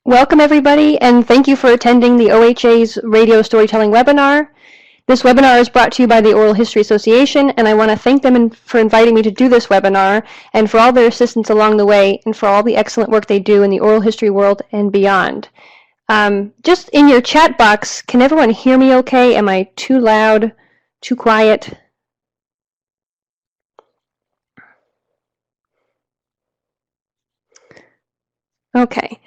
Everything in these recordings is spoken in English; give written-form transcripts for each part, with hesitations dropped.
Welcome everybody, and thank you for attending the OHA's Radio Storytelling webinar. This webinar is brought to you by the Oral History Association, and I want to thank them for inviting me to do this webinar, and for all their assistance along the way, and for all the excellent work they do in the oral history world and beyond. Just in your chat box, can everyone hear me okay? Am I too loud, too quiet? Okay.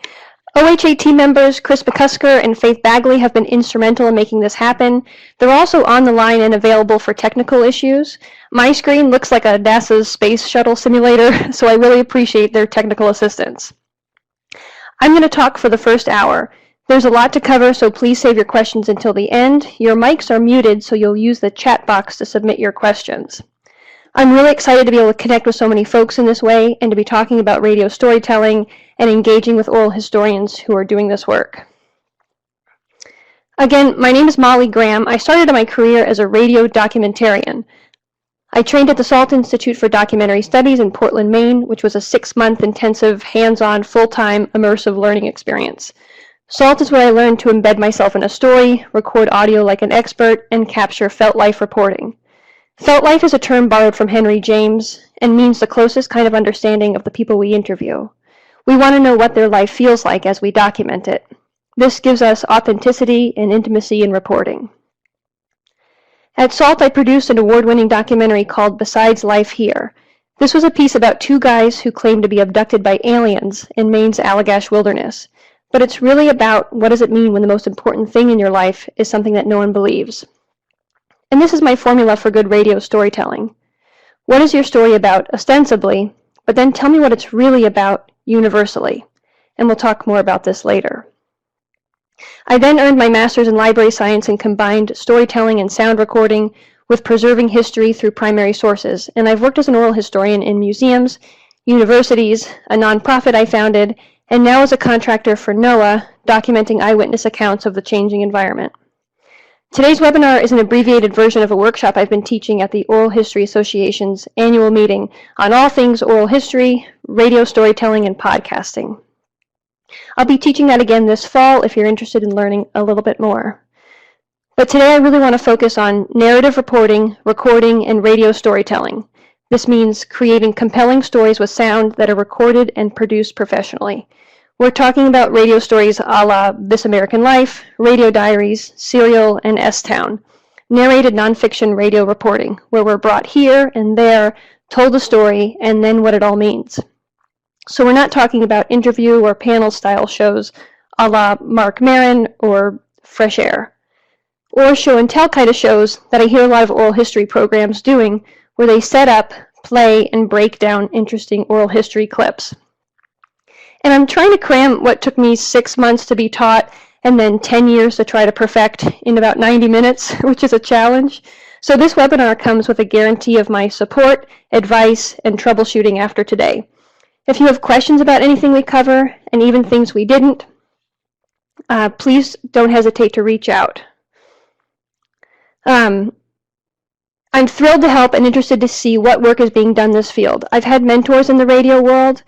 OHA team members Chris McCusker and Faith Bagley have been instrumental in making this happen. They're also on the line and available for technical issues. My screen looks like a NASA's space shuttle simulator, so I really appreciate their technical assistance. I'm going to talk for the first hour. There's a lot to cover, so please save your questions until the end. Your mics are muted, so you'll use the chat box to submit your questions. I'm really excited to be able to connect with so many folks in this way and to be talking about radio storytelling and engaging with oral historians who are doing this work. Again, my name is Molly Graham. I started my career as a radio documentarian. I trained at the Salt Institute for Documentary Studies in Portland, Maine, which was a 6-month intensive, hands-on, full-time, immersive learning experience. SALT is where I learned to embed myself in a story, record audio like an expert, and capture felt life reporting. Felt life is a term borrowed from Henry James and means the closest kind of understanding of the people we interview. We want to know what their life feels like as we document it. This gives us authenticity and intimacy in reporting. At SALT, I produced an award-winning documentary called Besides Life Here. This was a piece about 2 guys who claimed to be abducted by aliens in Maine's Allagash wilderness. But it's really about what does it mean when the most important thing in your life is something that no one believes. And this is my formula for good radio storytelling. What is your story about, ostensibly, but then tell me what it's really about, universally. And we'll talk more about this later. I then earned my master's in library science and combined storytelling and sound recording with preserving history through primary sources. And I've worked as an oral historian in museums, universities, a nonprofit I founded, and now as a contractor for NOAA, documenting eyewitness accounts of the changing environment. Today's webinar is an abbreviated version of a workshop I've been teaching at the Oral History Association's annual meeting on all things oral history, radio storytelling, and podcasting. I'll be teaching that again this fall if you're interested in learning a little bit more. But today I really want to focus on narrative reporting, recording, and radio storytelling. This means creating compelling stories with sound that are recorded and produced professionally. We're talking about radio stories a la This American Life, Radio Diaries, Serial, and S-Town, narrated nonfiction radio reporting, where we're brought here and there, told the story, and then what it all means. So we're not talking about interview or panel-style shows a la Mark Maron or Fresh Air, or show and tell kind of shows that I hear a lot of oral history programs doing, where they set up, play, and break down interesting oral history clips. And I'm trying to cram what took me 6 months to be taught and then 10 years to try to perfect in about 90 minutes, which is a challenge. So this webinar comes with a guarantee of my support, advice, and troubleshooting after today. If you have questions about anything we cover, and even things we didn't, please don't hesitate to reach out. I'm thrilled to help and interested to see what work is being done in this field. I've had mentors in the radio world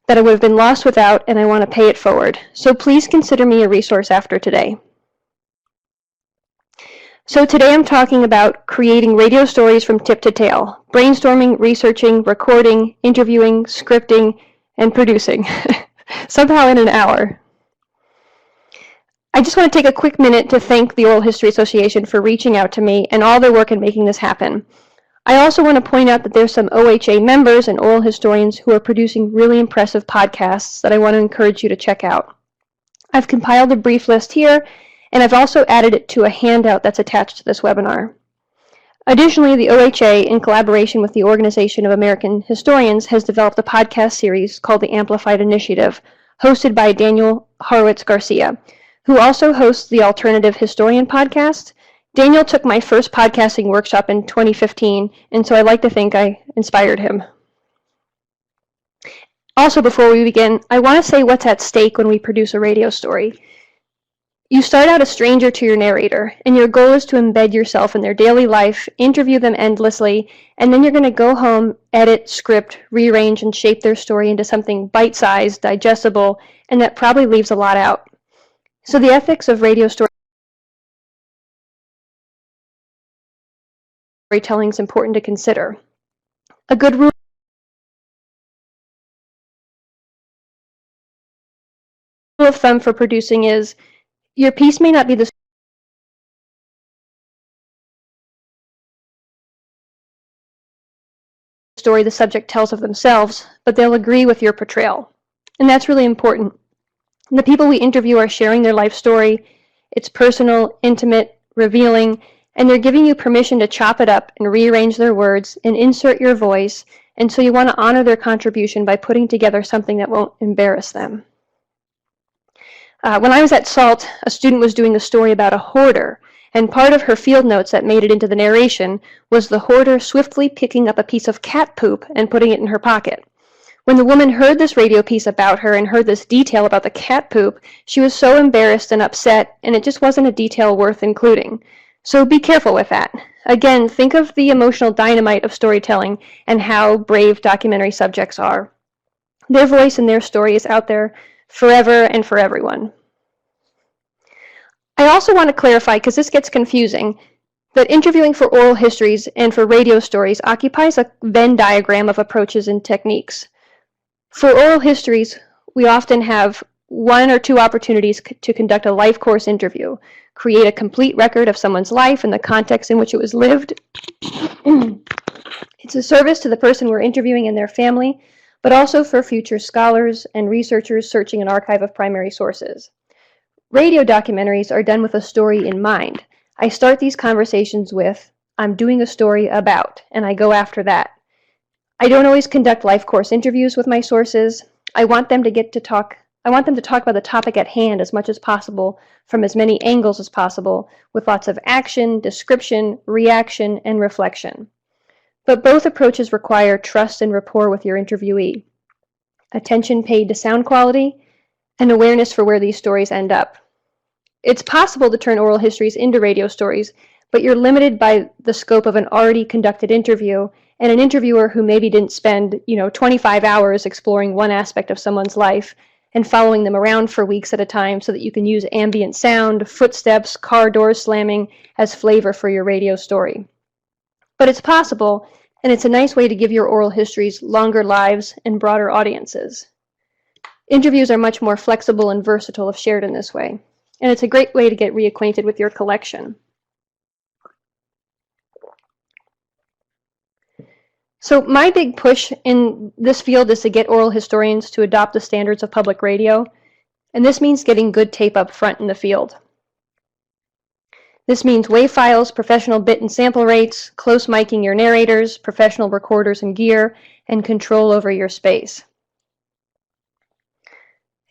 that I would have been lost without, and I want to pay it forward. So please consider me a resource after today. So today I'm talking about creating radio stories from tip to tail, brainstorming, researching, recording, interviewing, scripting, and producing, somehow in an hour. I just want to take a quick minute to thank the Oral History Association for reaching out to me and all their work in making this happen. I also want to point out that there's some OHA members and oral historians who are producing really impressive podcasts that I want to encourage you to check out. I've compiled a brief list here, and I've also added it to a handout that's attached to this webinar. Additionally, the OHA, in collaboration with the Organization of American Historians, has developed a podcast series called the Amplified Initiative, hosted by Daniel Horowitz Garcia, who also hosts the Alternative Historian podcast. Daniel took my first podcasting workshop in 2015, and so I like to think I inspired him. Also, before we begin, I want to say what's at stake when we produce a radio story. You start out a stranger to your narrator, and your goal is to embed yourself in their daily life, interview them endlessly, and then you're going to go home, edit, script, rearrange, and shape their story into something bite-sized, digestible, and that probably leaves a lot out. So the ethics of radio storytelling is important to consider. A good rule of thumb for producing is your piece may not be the story the subject tells of themselves, but they'll agree with your portrayal. And that's really important. The people we interview are sharing their life story. It's personal, intimate, revealing, and they're giving you permission to chop it up and rearrange their words and insert your voice, and so you want to honor their contribution by putting together something that won't embarrass them. When I was at SALT, a student was doing a story about a hoarder, and part of her field notes that made it into the narration was the hoarder swiftly picking up a piece of cat poop and putting it in her pocket. When the woman heard this radio piece about her and heard this detail about the cat poop, she was so embarrassed and upset, and it just wasn't a detail worth including. So be careful with that. Again, think of the emotional dynamite of storytelling and how brave documentary subjects are. Their voice and their story is out there forever and for everyone. I also want to clarify, because this gets confusing, that interviewing for oral histories and for radio stories occupies a Venn diagram of approaches and techniques. For oral histories, we often have 1 or 2 opportunities to conduct a life course interview, create a complete record of someone's life and the context in which it was lived. It's a service to the person we're interviewing and their family, but also for future scholars and researchers searching an archive of primary sources. Radio documentaries are done with a story in mind. I start these conversations with, "I'm doing a story about," and I go after that. I don't always conduct life course interviews with my sources. I want them to talk about the topic at hand as much as possible, from as many angles as possible, with lots of action, description, reaction, and reflection. But both approaches require trust and rapport with your interviewee, attention paid to sound quality, and awareness for where these stories end up. It's possible to turn oral histories into radio stories, but you're limited by the scope of an already conducted interview and an interviewer who maybe didn't spend 25 hours exploring one aspect of someone's life and following them around for weeks at a time so that you can use ambient sound, footsteps, car doors slamming as flavor for your radio story. But it's possible, and it's a nice way to give your oral histories longer lives and broader audiences. Interviews are much more flexible and versatile if shared in this way, and it's a great way to get reacquainted with your collection. So my big push in this field is to get oral historians to adopt the standards of public radio, and this means getting good tape up front in the field. This means WAV files, professional bit and sample rates, close miking your narrators, professional recorders and gear, and control over your space.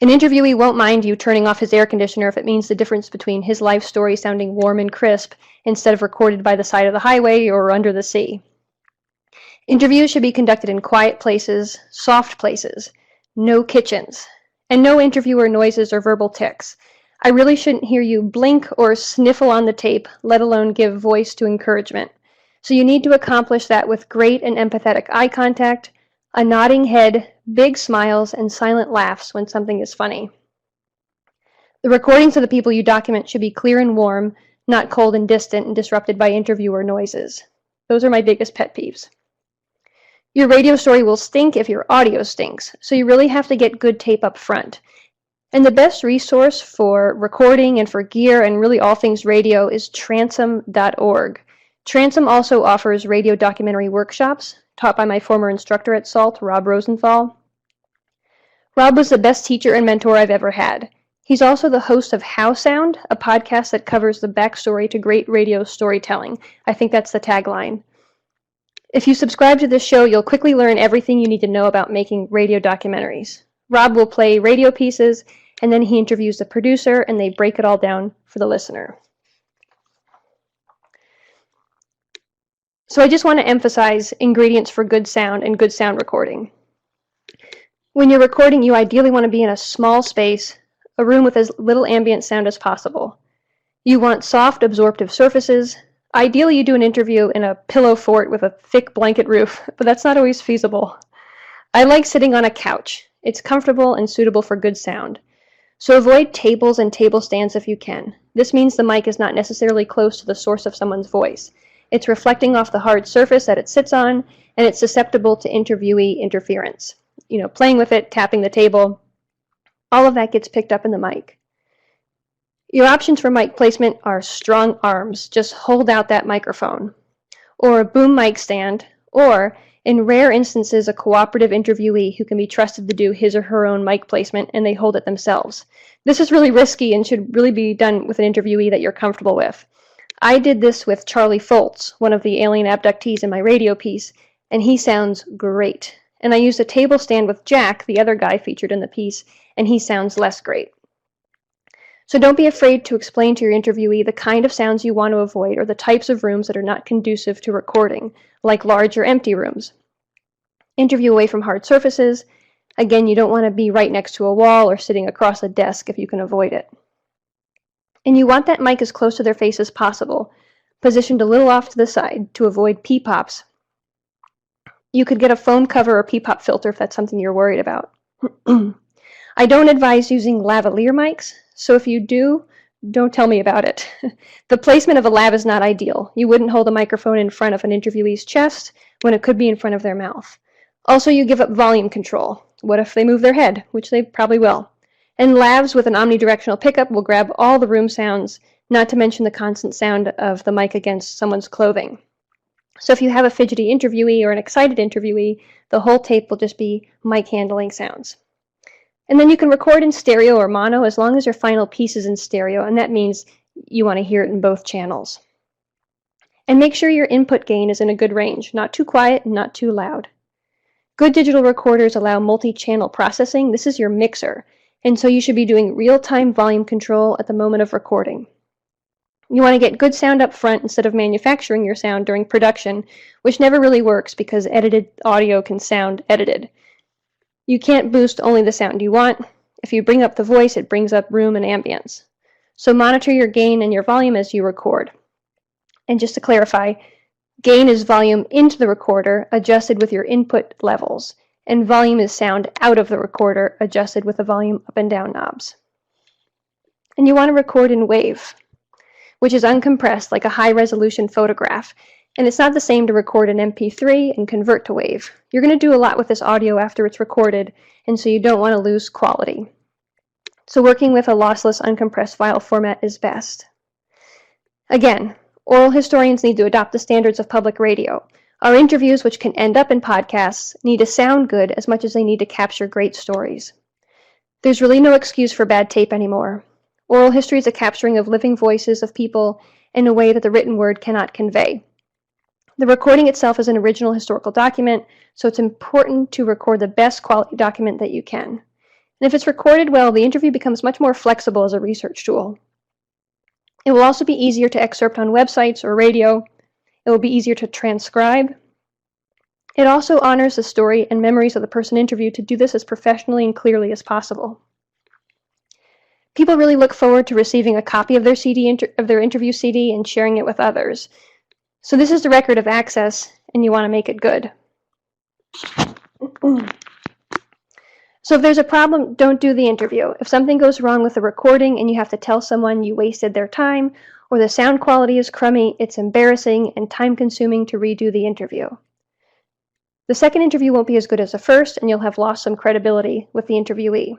An interviewee won't mind you turning off his air conditioner if it means the difference between his life story sounding warm and crisp instead of recorded by the side of the highway or under the sea. Interviews should be conducted in quiet places, soft places, no kitchens, and no interviewer noises or verbal tics. I really shouldn't hear you blink or sniffle on the tape, let alone give voice to encouragement. So you need to accomplish that with great and empathetic eye contact, a nodding head, big smiles, and silent laughs when something is funny. The recordings of the people you document should be clear and warm, not cold and distant and disrupted by interviewer noises. Those are my biggest pet peeves. Your radio story will stink if your audio stinks, so you really have to get good tape up front. And the best resource for recording and for gear and really all things radio is transom.org. Transom also offers radio documentary workshops taught by my former instructor at SALT, Rob Rosenthal. Rob was the best teacher and mentor I've ever had. He's also the host of How Sound, a podcast that covers the backstory to great radio storytelling. I think that's the tagline. If you subscribe to this show, you'll quickly learn everything you need to know about making radio documentaries. Rob will play radio pieces, and then he interviews the producer, and they break it all down for the listener. So I just want to emphasize ingredients for good sound and good sound recording. When you're recording, you ideally want to be in a small space, a room with as little ambient sound as possible. You want soft, absorptive surfaces. Ideally, you do an interview in a pillow fort with a thick blanket roof, but that's not always feasible. I like sitting on a couch. It's comfortable and suitable for good sound. So avoid tables and table stands if you can. This means the mic is not necessarily close to the source of someone's voice. It's reflecting off the hard surface that it sits on, and it's susceptible to interviewee interference. Playing with it, tapping the table, all of that gets picked up in the mic. Your options for mic placement are strong arms, just hold out that microphone, or a boom mic stand, or, in rare instances, a cooperative interviewee who can be trusted to do his or her own mic placement and they hold it themselves. This is really risky and should really be done with an interviewee that you're comfortable with. I did this with Charlie Foltz, one of the alien abductees in my radio piece, and he sounds great. And I used a table stand with Jack, the other guy featured in the piece, and he sounds less great. So don't be afraid to explain to your interviewee the kind of sounds you want to avoid or the types of rooms that are not conducive to recording, like large or empty rooms. Interview away from hard surfaces. Again, you don't want to be right next to a wall or sitting across a desk if you can avoid it. And you want that mic as close to their face as possible, positioned a little off to the side to avoid pee-pops. You could get a foam cover or pee-pop filter if that's something you're worried about. I don't advise using lavalier mics, so if you do, don't tell me about it. The placement of a lav is not ideal. You wouldn't hold a microphone in front of an interviewee's chest when it could be in front of their mouth. Also, you give up volume control. What if they move their head, which they probably will? And lavs with an omnidirectional pickup will grab all the room sounds, not to mention the constant sound of the mic against someone's clothing. So if you have a fidgety interviewee or an excited interviewee, the whole tape will just be mic handling sounds. And then you can record in stereo or mono as long as your final piece is in stereo, and that means you want to hear it in both channels. And make sure your input gain is in a good range, not too quiet and not too loud. Good digital recorders allow multi-channel processing. This is your mixer, and so you should be doing real-time volume control at the moment of recording. You want to get good sound up front instead of manufacturing your sound during production, which never really works because edited audio can sound edited. You can't boost only the sound you want. If you bring up the voice, it brings up room and ambience. So monitor your gain and your volume as you record. And just to clarify, gain is volume into the recorder adjusted with your input levels, and volume is sound out of the recorder adjusted with the volume up and down knobs. And you want to record in WAV, which is uncompressed like a high-resolution photograph. And it's not the same to record an MP3 and convert to WAV. You're going to do a lot with this audio after it's recorded, and so you don't want to lose quality. So working with a lossless, uncompressed file format is best. Again, oral historians need to adopt the standards of public radio. Our interviews, which can end up in podcasts, need to sound good as much as they need to capture great stories. There's really no excuse for bad tape anymore. Oral history is a capturing of living voices of people in a way that the written word cannot convey. The recording itself is an original historical document, so it's important to record the best quality document that you can. And if it's recorded well, the interview becomes much more flexible as a research tool. It will also be easier to excerpt on websites or radio. It will be easier to transcribe. It also honors the story and memories of the person interviewed to do this as professionally and clearly as possible. People really look forward to receiving a copy of their interview CD and sharing it with others. So this is the record of access, and you want to make it good. So if there's a problem, don't do the interview. If something goes wrong with the recording and you have to tell someone you wasted their time, or the sound quality is crummy, it's embarrassing and time-consuming to redo the interview. The second interview won't be as good as the first, and you'll have lost some credibility with the interviewee.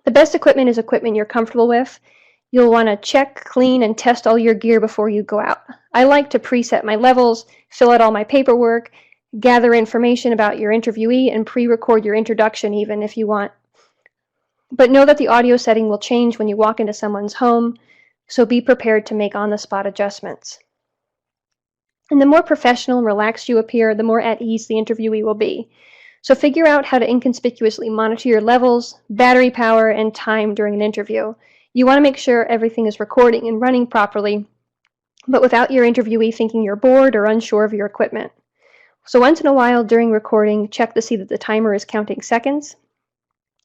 The best equipment is equipment you're comfortable with. You'll want to check, clean, and test all your gear before you go out. I like to preset my levels, fill out all my paperwork, gather information about your interviewee, and pre-record your introduction even if you want. But know that the audio setting will change when you walk into someone's home, so be prepared to make on-the-spot adjustments. And the more professional and relaxed you appear, the more at ease the interviewee will be. So figure out how to inconspicuously monitor your levels, battery power, and time during an interview. You want to make sure everything is recording and running properly, but without your interviewee thinking you're bored or unsure of your equipment. So once in a while during recording, check to see that the timer is counting seconds.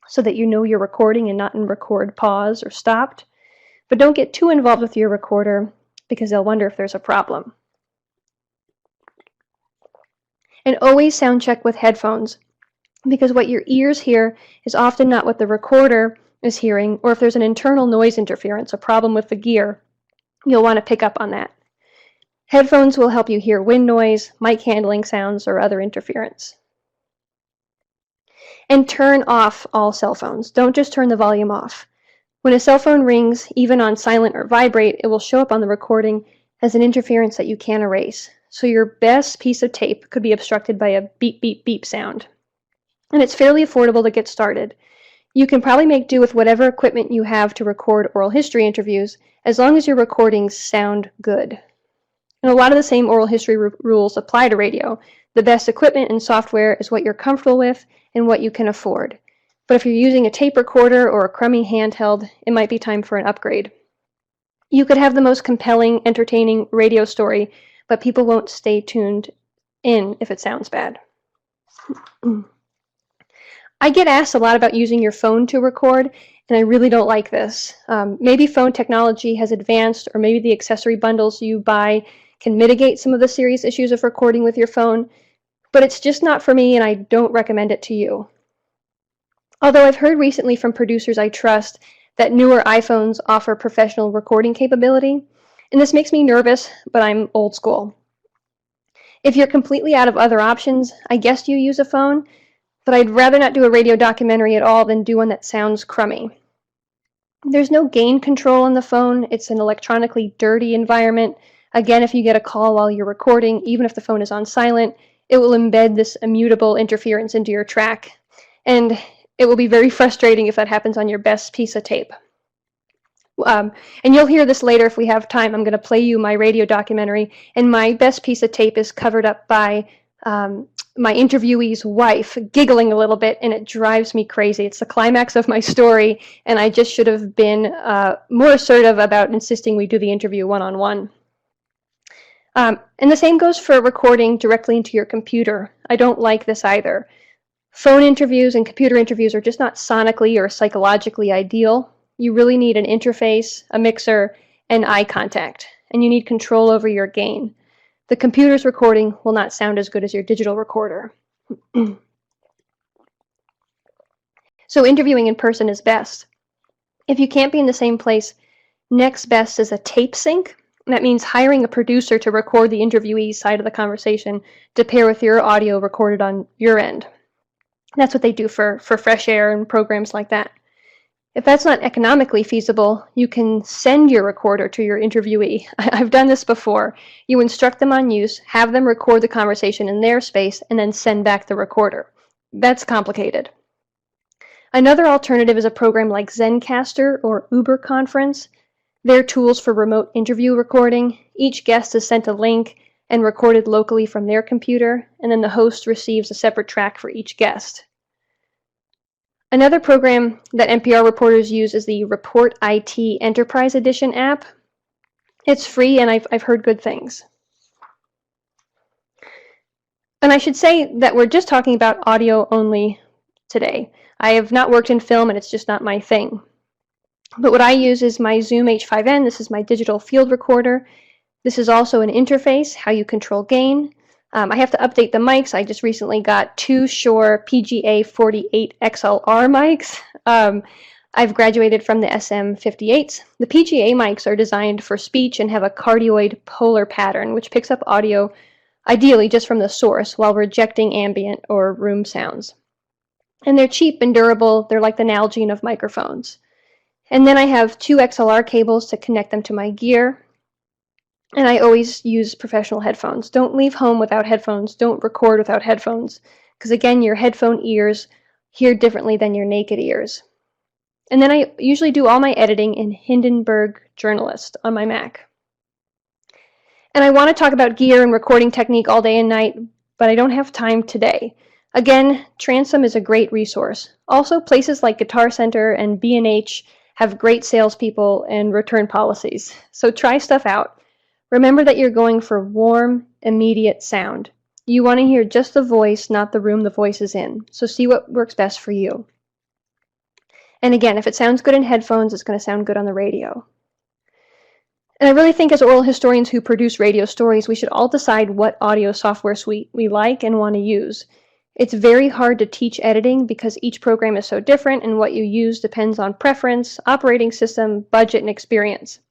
so that you know you're recording and not in record pause or stopped. But don't get too involved with your recorder because they'll wonder if there's a problem. And always sound check with headphones, because what your ears hear is often not what the recorder is hearing, or if there's an internal noise interference, a problem with the gear, you'll want to pick up on that. Headphones will help you hear wind noise, mic handling sounds, or other interference. And turn off all cell phones. Don't just turn the volume off. When a cell phone rings, even on silent or vibrate, it will show up on the recording as an interference that you can't erase. So your best piece of tape could be obstructed by a beep, beep, beep sound. And it's fairly affordable to get started. You can probably make do with whatever equipment you have to record oral history interviews, as long as your recordings sound good. And a lot of the same oral history rules apply to radio. The best equipment and software is what you're comfortable with and what you can afford. But if you're using a tape recorder or a crummy handheld, it might be time for an upgrade. You could have the most compelling, entertaining radio story, but people won't stay tuned in if it sounds bad. I get asked a lot about using your phone to record, and I really don't like this. Maybe phone technology has advanced, or maybe the accessory bundles you buy can mitigate some of the serious issues of recording with your phone, but it's just not for me, and I don't recommend it to you. Although I've heard recently from producers I trust that newer iPhones offer professional recording capability, and this makes me nervous, but I'm old school. If you're completely out of other options, I guess you use a phone, but I'd rather not do a radio documentary at all than do one that sounds crummy. There's no gain control on the phone. It's an electronically dirty environment. Again, if you get a call while you're recording, even if the phone is on silent, it will embed this immutable interference into your track. And it will be very frustrating if that happens on your best piece of tape. And you'll hear this later if we have time. I'm going to play you my radio documentary, and my best piece of tape is covered up by my interviewee's wife giggling a little bit, and it drives me crazy. It's the climax of my story, and I just should have been more assertive about insisting we do the interview one-on-one. And the same goes for recording directly into your computer. I don't like this either. Phone interviews and computer interviews are just not sonically or psychologically ideal. You really need an interface, a mixer, and eye contact, and you need control over your gain. The computer's recording will not sound as good as your digital recorder. So interviewing in person is best. If you can't be in the same place, next best is a tape sync. That means hiring a producer to record the interviewee's side of the conversation to pair with your audio recorded on your end. That's what they do for Fresh Air and programs like that. If that's not economically feasible, you can send your recorder to your interviewee. I've done this before. You instruct them on use, have them record the conversation in their space, and then send back the recorder. That's complicated. Another alternative is a program like Zencastr or Uber Conference. They're tools for remote interview recording. Each guest is sent a link and recorded locally from their computer, and then the host receives a separate track for each guest. Another program that NPR reporters use is the Report IT Enterprise Edition app. It's free, and I've heard good things. And I should say that we're just talking about audio only today. I have not worked in film, and it's just not my thing. But what I use is my Zoom H5n. This is my digital field recorder. This is also an interface, how you control gain. I have to update the mics. I just recently got two Shure PGA 48 XLR mics. I've graduated from the SM58s. The PGA mics are designed for speech and have a cardioid polar pattern, which picks up audio ideally just from the source while rejecting ambient or room sounds. And they're cheap and durable. They're like the Nalgene of microphones. And then I have two XLR cables to connect them to my gear. And I always use professional headphones. Don't leave home without headphones. Don't record without headphones. Because again, your headphone ears hear differently than your naked ears. And then I usually do all my editing in Hindenburg Journalist on my Mac. And I want to talk about gear and recording technique all day and night, but I don't have time today. Again, Transom is a great resource. Also, places like Guitar Center and B&H have great salespeople and return policies. So try stuff out. Remember that you're going for warm, immediate sound. You want to hear just the voice, not the room the voice is in. So see what works best for you. And again, if it sounds good in headphones, it's going to sound good on the radio. And I really think as oral historians who produce radio stories, we should all decide what audio software suite we like and want to use. It's very hard to teach editing because each program is so different, and what you use depends on preference, operating system, budget, and experience.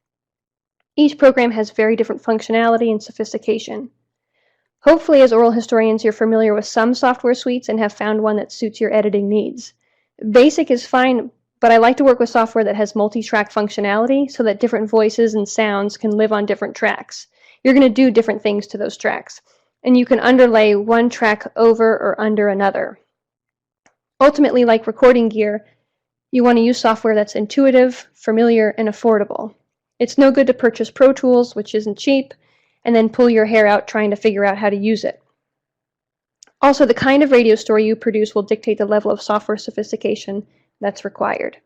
Each program has very different functionality and sophistication. Hopefully, as oral historians, you're familiar with some software suites and have found one that suits your editing needs. Basic is fine, but I like to work with software that has multi-track functionality so that different voices and sounds can live on different tracks. You're going to do different things to those tracks, and you can underlay one track over or under another. Ultimately, like recording gear, you want to use software that's intuitive, familiar, and affordable. It's no good to purchase Pro Tools, which isn't cheap, and then pull your hair out trying to figure out how to use it. Also, the kind of radio story you produce will dictate the level of software sophistication that's required.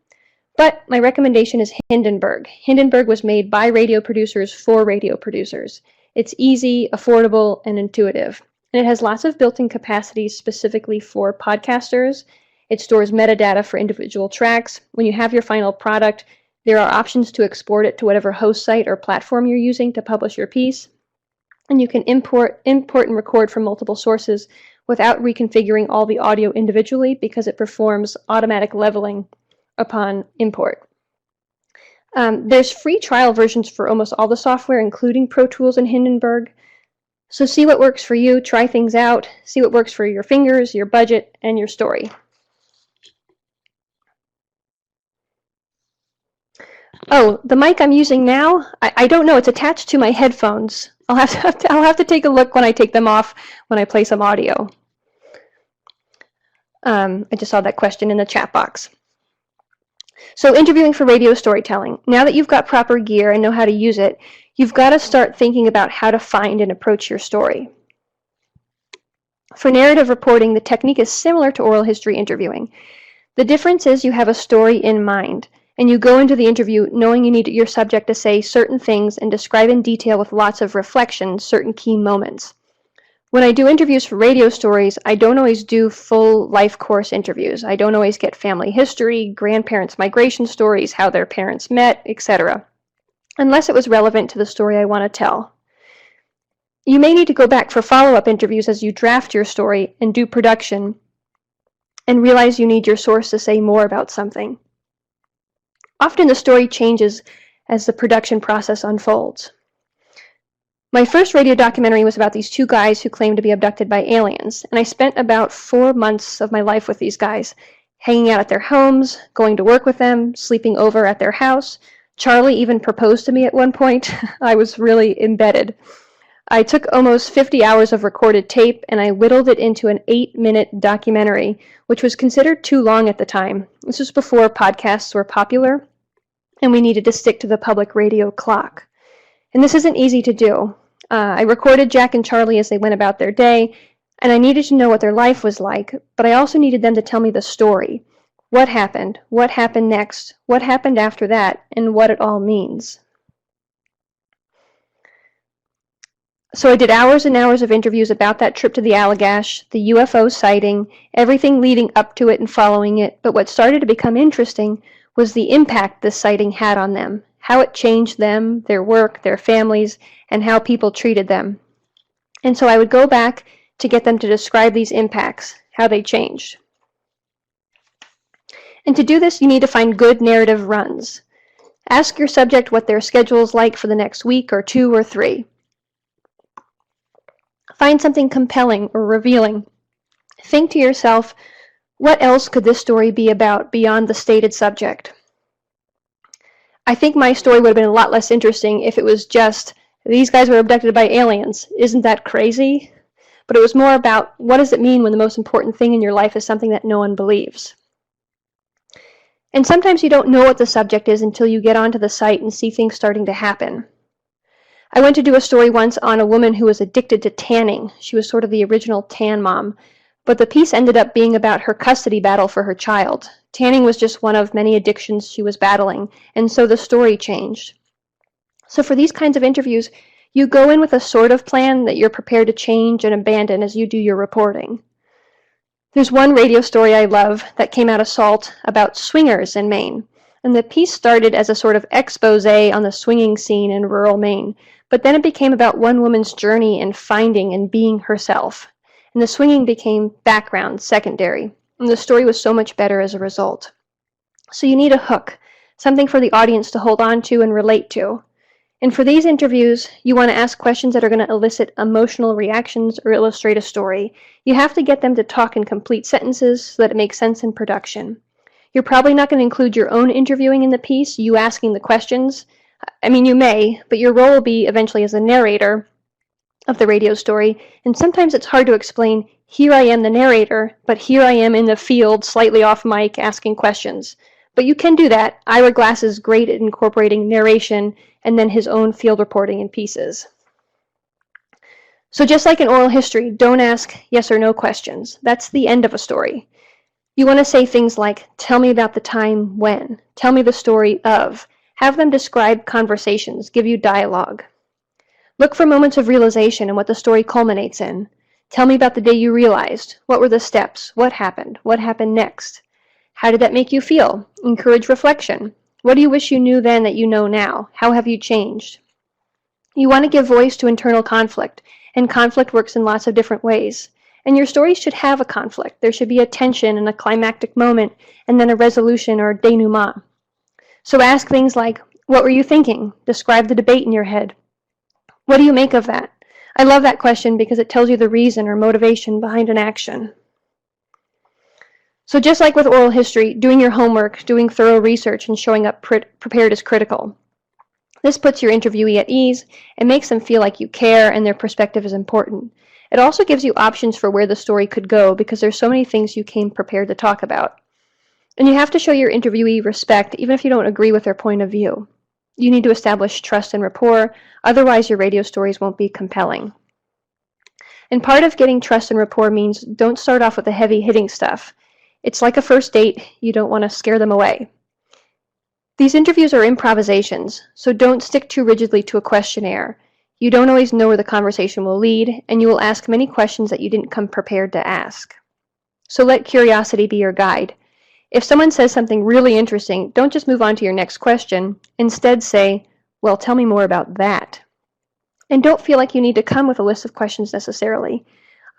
But my recommendation is Hindenburg. Hindenburg was made by radio producers for radio producers. It's easy, affordable, and intuitive. And it has lots of built-in capacities specifically for podcasters. It stores metadata for individual tracks. When you have your final product, there are options to export it to whatever host site or platform you're using to publish your piece. And you can import and record from multiple sources without reconfiguring all the audio individually because it performs automatic leveling upon import. There's free trial versions for almost all the software, including Pro Tools and Hindenburg. So see what works for you, try things out, see what works for your fingers, your budget, and your story. Oh, the mic I'm using now, I don't know, it's attached to my headphones. I'll have to take a look when I take them off when I play some audio. I just saw that question in the chat box. So interviewing for radio storytelling. Now that you've got proper gear and know how to use it, you've got to start thinking about how to find and approach your story. For narrative reporting, the technique is similar to oral history interviewing. The difference is you have a story in mind, and you go into the interview knowing you need your subject to say certain things and describe in detail with lots of reflection certain key moments. When I do interviews for radio stories, I don't always do full life course interviews. I don't always get family history, grandparents' migration stories, how their parents met, etc., unless it was relevant to the story I want to tell. You may need to go back for follow-up interviews as you draft your story and do production and realize you need your source to say more about something. Often the story changes as the production process unfolds. My first radio documentary was about these two guys who claimed to be abducted by aliens, and I spent about 4 months of my life with these guys, hanging out at their homes, going to work with them, sleeping over at their house. Charlie even proposed to me at one point. I was really embedded. I took almost 50 hours of recorded tape, and I whittled it into an 8-minute documentary, which was considered too long at the time. This was before podcasts were popular, and we needed to stick to the public radio clock. And this isn't easy to do. I recorded Jack and Charlie as they went about their day, and I needed to know what their life was like, but I also needed them to tell me the story. What happened next, what happened after that, and what it all means. So I did hours and hours of interviews about that trip to the Allagash, the UFO sighting, everything leading up to it and following it, but what started to become interesting was the impact this sighting had on them, how it changed them, their work, their families, and how people treated them. And so I would go back to get them to describe these impacts, how they changed. And to do this, you need to find good narrative runs. Ask your subject what their schedule is like for the next week or 2 or 3. Find something compelling or revealing. Think to yourself, what else could this story be about beyond the stated subject? I think my story would have been a lot less interesting if it was just, these guys were abducted by aliens. Isn't that crazy? But it was more about, what does it mean when the most important thing in your life is something that no one believes? And sometimes you don't know what the subject is until you get onto the site and see things starting to happen. I went to do a story once on a woman who was addicted to tanning. She was sort of the original tan mom. But the piece ended up being about her custody battle for her child. Tanning was just one of many addictions she was battling, and so the story changed. So for these kinds of interviews, you go in with a sort of plan that you're prepared to change and abandon as you do your reporting. There's one radio story I love that came out of SALT about swingers in Maine. And the piece started as a sort of expose on the swinging scene in rural Maine, but then it became about one woman's journey in finding and being herself. And the swinging became background, secondary, and the story was so much better as a result. So you need a hook, something for the audience to hold on to and relate to. And for these interviews, you want to ask questions that are going to elicit emotional reactions or illustrate a story. You have to get them to talk in complete sentences so that it makes sense in production. You're probably not going to include your own interviewing in the piece, you asking the questions. I mean, you may, but your role will be eventually as a narrator of the radio story, and sometimes it's hard to explain, here I am the narrator, but here I am in the field, slightly off mic, asking questions. But you can do that. Ira Glass is great at incorporating narration and then his own field reporting in pieces. So just like in oral history, don't ask yes or no questions. That's the end of a story. You want to say things like, tell me about the time when, tell me the story of, have them describe conversations, give you dialogue. Look for moments of realization and what the story culminates in. Tell me about the day you realized. What were the steps? What happened? What happened next? How did that make you feel? Encourage reflection. What do you wish you knew then that you know now? How have you changed? You want to give voice to internal conflict, and conflict works in lots of different ways. And your stories should have a conflict. There should be a tension and a climactic moment, and then a resolution or denouement. So ask things like, what were you thinking? Describe the debate in your head. What do you make of that? I love that question because it tells you the reason or motivation behind an action. So just like with oral history, doing your homework, doing thorough research, and showing up prepared is critical. This puts your interviewee at ease and makes them feel like you care and their perspective is important. It also gives you options for where the story could go because there's so many things you came prepared to talk about. And you have to show your interviewee respect even if you don't agree with their point of view. You need to establish trust and rapport, otherwise your radio stories won't be compelling. And part of getting trust and rapport means don't start off with the heavy-hitting stuff. It's like a first date, you don't want to scare them away. These interviews are improvisations, so don't stick too rigidly to a questionnaire. You don't always know where the conversation will lead, and you will ask many questions that you didn't come prepared to ask. So let curiosity be your guide. If someone says something really interesting, don't just move on to your next question. Instead say, well, tell me more about that. And don't feel like you need to come with a list of questions necessarily.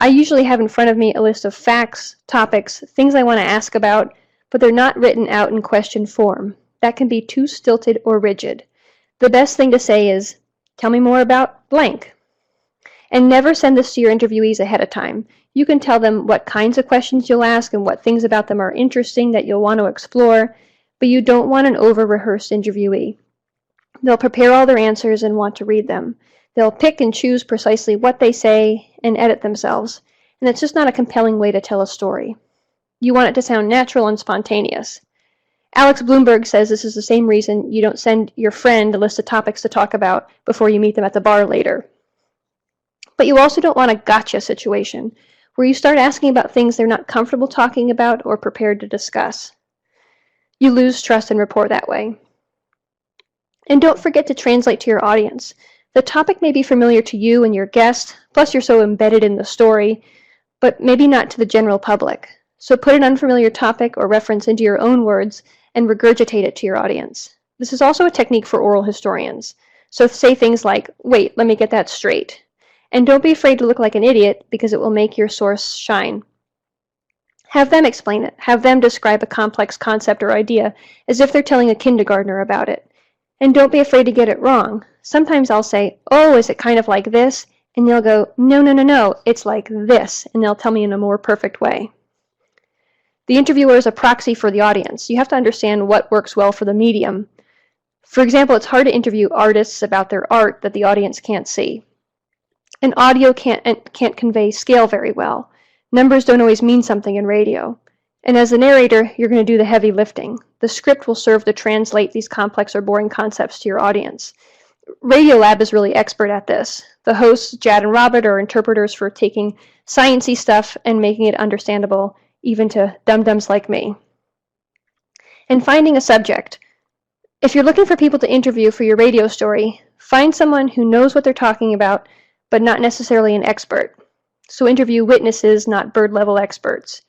I usually have in front of me a list of facts, topics, things I want to ask about, but they're not written out in question form. That can be too stilted or rigid. The best thing to say is, tell me more about blank. And never send this to your interviewees ahead of time. You can tell them what kinds of questions you'll ask and what things about them are interesting that you'll want to explore, but you don't want an over-rehearsed interviewee. They'll prepare all their answers and want to read them. They'll pick and choose precisely what they say and edit themselves, and it's just not a compelling way to tell a story. You want it to sound natural and spontaneous. Alex Blumberg says this is the same reason you don't send your friend a list of topics to talk about before you meet them at the bar later. But you also don't want a gotcha situation, where you start asking about things they're not comfortable talking about or prepared to discuss. You lose trust and rapport that way. And don't forget to translate to your audience. The topic may be familiar to you and your guest, plus you're so embedded in the story, but maybe not to the general public. So put an unfamiliar topic or reference into your own words and regurgitate it to your audience. This is also a technique for oral historians. So say things like, wait, let me get that straight. And don't be afraid to look like an idiot because it will make your source shine. Have them explain it. Have them describe a complex concept or idea as if they're telling a kindergartner about it. And don't be afraid to get it wrong. Sometimes I'll say, oh, is it kind of like this? And they'll go, no, it's like this. And they'll tell me in a more perfect way. The interviewer is a proxy for the audience. You have to understand what works well for the medium. For example, it's hard to interview artists about their art that the audience can't see. And audio can't convey scale very well. Numbers don't always mean something in radio. And as the narrator, you're going to do the heavy lifting. The script will serve to translate these complex or boring concepts to your audience. Radiolab is really expert at this. The hosts, Jad and Robert, are interpreters for taking sciencey stuff and making it understandable even to dum-dums like me. And finding a subject. If you're looking for people to interview for your radio story, find someone who knows what they're talking about, but not necessarily an expert. So interview witnesses, not bird-level experts.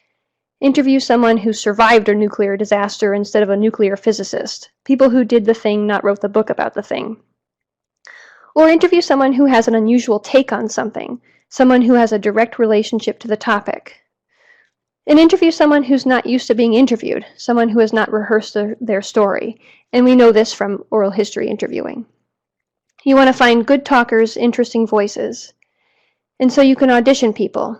Interview someone who survived a nuclear disaster instead of a nuclear physicist. People who did the thing, not wrote the book about the thing. Or interview someone who has an unusual take on something, someone who has a direct relationship to the topic. And interview someone who's not used to being interviewed, someone who has not rehearsed their story. And we know this from oral history interviewing. You want to find good talkers, interesting voices. And so you can audition people.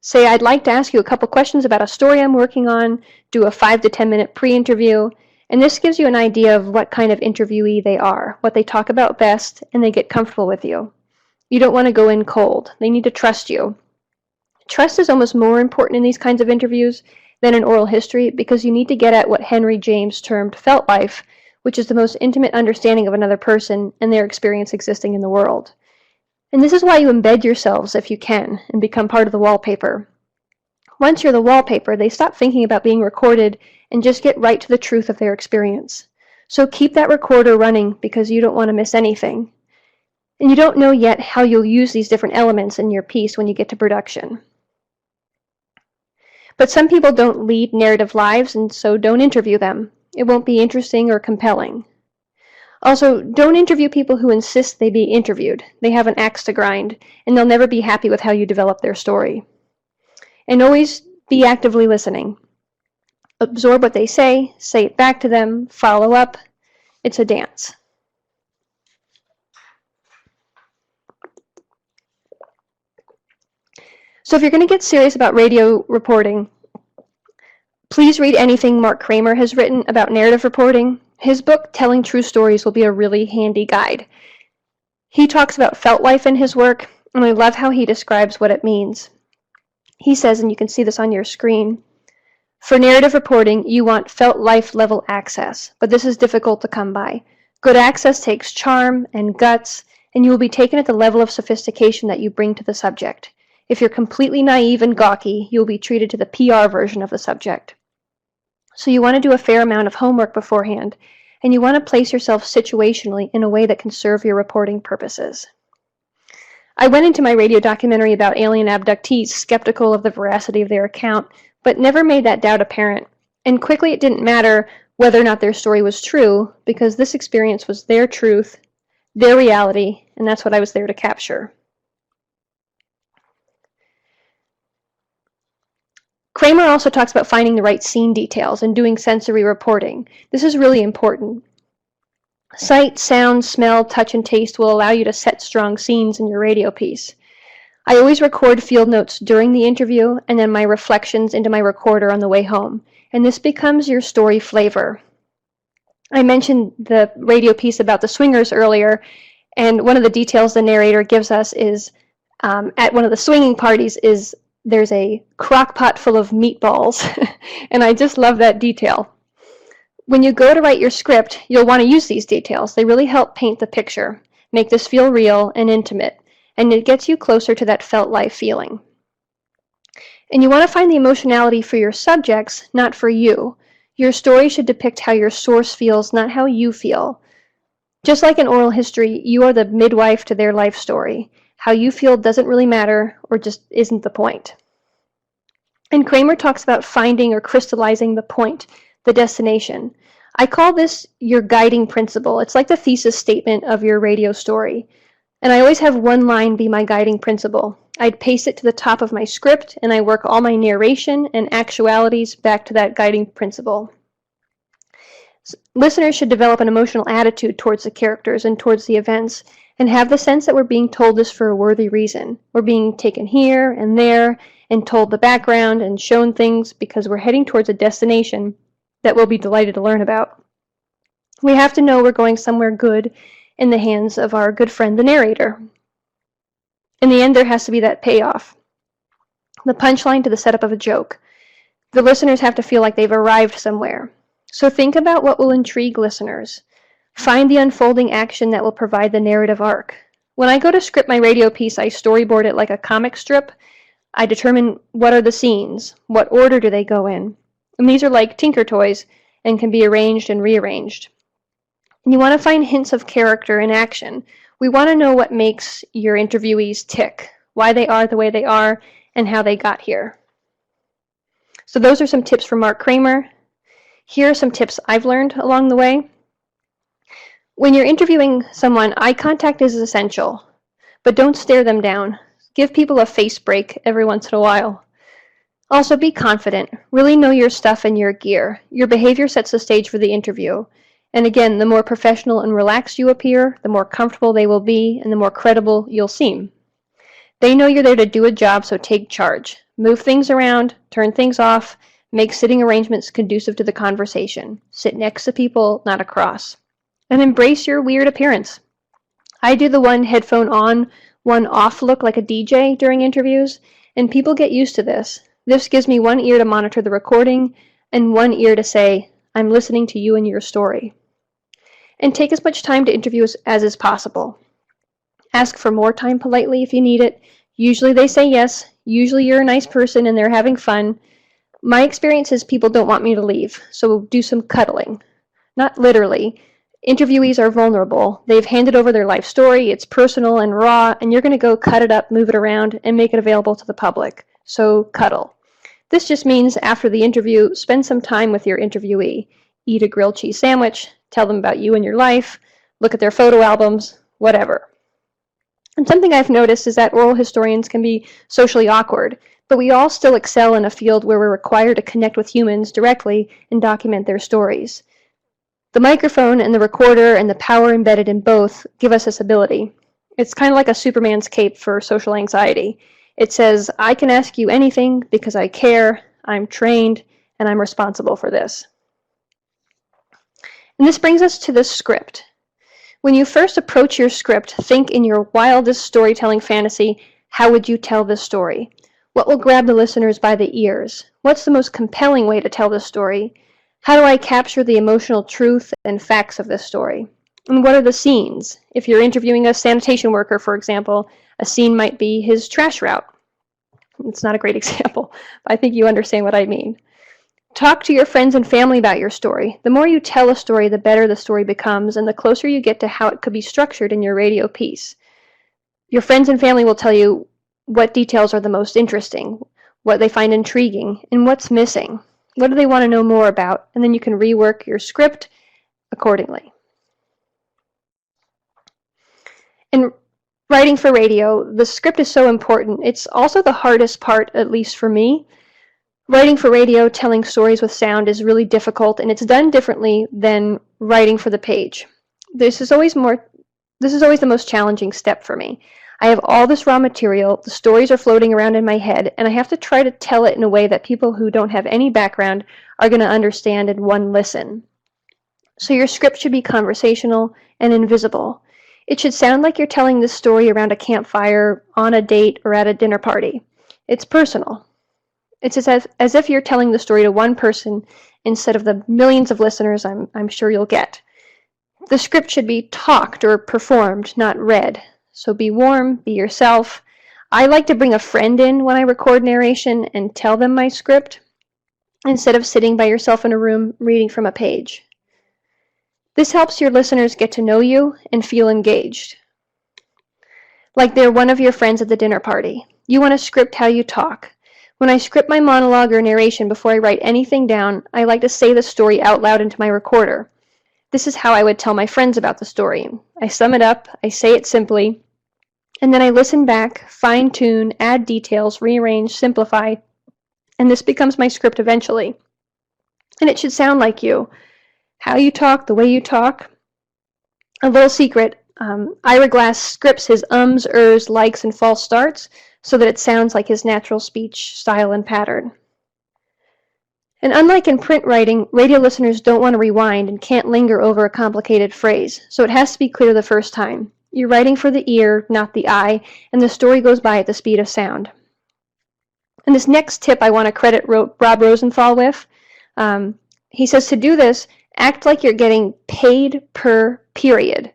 Say, I'd like to ask you a couple questions about a story I'm working on, do a 5 to 10 minute pre-interview, and this gives you an idea of what kind of interviewee they are, what they talk about best, and they get comfortable with you. You don't want to go in cold. They need to trust you. Trust is almost more important in these kinds of interviews than in oral history because you need to get at what Henry James termed felt life, which is the most intimate understanding of another person and their experience existing in the world. And this is why you embed yourselves if you can and become part of the wallpaper. Once you're the wallpaper, they stop thinking about being recorded and just get right to the truth of their experience. So keep that recorder running because you don't want to miss anything. And you don't know yet how you'll use these different elements in your piece when you get to production. But some people don't lead narrative lives, and so don't interview them. It won't be interesting or compelling. Also, don't interview people who insist they be interviewed. They have an axe to grind, and they'll never be happy with how you develop their story. And always be actively listening. Absorb what they say it back to them, follow up. It's a dance. So if you're going to get serious about radio reporting, please read anything Mark Kramer has written about narrative reporting. His book, Telling True Stories, will be a really handy guide. He talks about felt life in his work, and I love how he describes what it means. He says, and you can see this on your screen, for narrative reporting, you want felt life level access, but this is difficult to come by. Good access takes charm and guts, and you will be taken at the level of sophistication that you bring to the subject. If you're completely naive and gawky, you will be treated to the PR version of the subject. So you want to do a fair amount of homework beforehand, and you want to place yourself situationally in a way that can serve your reporting purposes. I went into my radio documentary about alien abductees skeptical of the veracity of their account, but never made that doubt apparent. And quickly it didn't matter whether or not their story was true, because this experience was their truth, their reality, and that's what I was there to capture. Kramer also talks about finding the right scene details and doing sensory reporting. This is really important. Sight, sound, smell, touch, and taste will allow you to set strong scenes in your radio piece. I always record field notes during the interview and then my reflections into my recorder on the way home, and this becomes your story flavor. I mentioned the radio piece about the swingers earlier, and one of the details the narrator gives us is at one of the swinging parties there's a crock pot full of meatballs, and I just love that detail. When you go to write your script, you'll want to use these details. They really help paint the picture, make this feel real and intimate, and it gets you closer to that felt life feeling. And you want to find the emotionality for your subjects, not for you. Your story should depict how your source feels, not how you feel. Just like in oral history, you are the midwife to their life story. How you feel doesn't really matter, or just isn't the point. And Kramer talks about finding or crystallizing the point, the destination. I call this your guiding principle. It's like the thesis statement of your radio story. And I always have one line be my guiding principle. I'd paste it to the top of my script, and I work all my narration and actualities back to that guiding principle. Listeners should develop an emotional attitude towards the characters and towards the events, and have the sense that we're being told this for a worthy reason. We're being taken here and there and told the background and shown things because we're heading towards a destination that we'll be delighted to learn about. We have to know we're going somewhere good in the hands of our good friend, the narrator. In the end, there has to be that payoff. The punchline to the setup of a joke. The listeners have to feel like they've arrived somewhere. So think about what will intrigue listeners. Find the unfolding action that will provide the narrative arc. When I go to script my radio piece, I storyboard it like a comic strip. I determine what are the scenes, what order do they go in. And these are like Tinker Toys and can be arranged and rearranged. And you want to find hints of character and action. We want to know what makes your interviewees tick, why they are the way they are, and how they got here. So those are some tips from Mark Kramer. Here are some tips I've learned along the way. When you're interviewing someone, eye contact is essential, but don't stare them down. Give people a face break every once in a while. Also, be confident. Really know your stuff and your gear. Your behavior sets the stage for the interview. And again, the more professional and relaxed you appear, the more comfortable they will be, and the more credible you'll seem. They know you're there to do a job, so take charge. Move things around, turn things off, make sitting arrangements conducive to the conversation. Sit next to people, not across. And embrace your weird appearance. I do the one headphone on, one off look like a DJ during interviews, and people get used to this. This gives me one ear to monitor the recording and one ear to say, I'm listening to you and your story. And take as much time to interview as is possible. Ask for more time politely if you need it. Usually they say yes. Usually you're a nice person and they're having fun. My experience is people don't want me to leave, so do some cuddling. Not literally. Interviewees are vulnerable. They've handed over their life story, it's personal and raw, and you're going to go cut it up, move it around, and make it available to the public. So cuddle. This just means after the interview, spend some time with your interviewee. Eat a grilled cheese sandwich, tell them about you and your life, look at their photo albums, whatever. And something I've noticed is that oral historians can be socially awkward, but we all still excel in a field where we're required to connect with humans directly and document their stories. The microphone and the recorder and the power embedded in both give us this ability. It's kind of like a Superman's cape for social anxiety. It says, I can ask you anything because I care, I'm trained, and I'm responsible for this. And this brings us to the script. When you first approach your script, think in your wildest storytelling fantasy, how would you tell this story? What will grab the listeners by the ears? What's the most compelling way to tell this story? How do I capture the emotional truth and facts of this story? And what are the scenes? If you're interviewing a sanitation worker, for example, a scene might be his trash route. It's not a great example, but I think you understand what I mean. Talk to your friends and family about your story. The more you tell a story, the better the story becomes, and the closer you get to how it could be structured in your radio piece. Your friends and family will tell you what details are the most interesting, what they find intriguing, and what's missing. What do they want to know more about? And then you can rework your script accordingly. In writing for radio, the script is so important. It's also the hardest part, at least for me. Writing for radio, telling stories with sound is really difficult, and it's done differently than writing for the page. This is always the most challenging step for me. I have all this raw material, the stories are floating around in my head, and I have to try to tell it in a way that people who don't have any background are going to understand in one listen. So your script should be conversational and invisible. It should sound like you're telling this story around a campfire, on a date, or at a dinner party. It's personal. It's as if you're telling the story to one person instead of the millions of listeners I'm sure you'll get. The script should be talked or performed, not read. So be warm, be yourself. I like to bring a friend in when I record narration and tell them my script, instead of sitting by yourself in a room reading from a page. This helps your listeners get to know you and feel engaged, like they're one of your friends at the dinner party. You want to script how you talk. When I script my monologue or narration before I write anything down, I like to say the story out loud into my recorder. This is how I would tell my friends about the story. I sum it up, I say it simply, and then I listen back, fine-tune, add details, rearrange, simplify, and this becomes my script eventually. And it should sound like you. How you talk, the way you talk. A little secret, Ira Glass scripts his ums, ers, likes, and false starts so that it sounds like his natural speech, style, and pattern. And unlike in print writing, radio listeners don't want to rewind and can't linger over a complicated phrase, so it has to be clear the first time. You're writing for the ear, not the eye, and the story goes by at the speed of sound. And this next tip I want to credit Rob Rosenthal with. He says to do this, act like you're getting paid per period.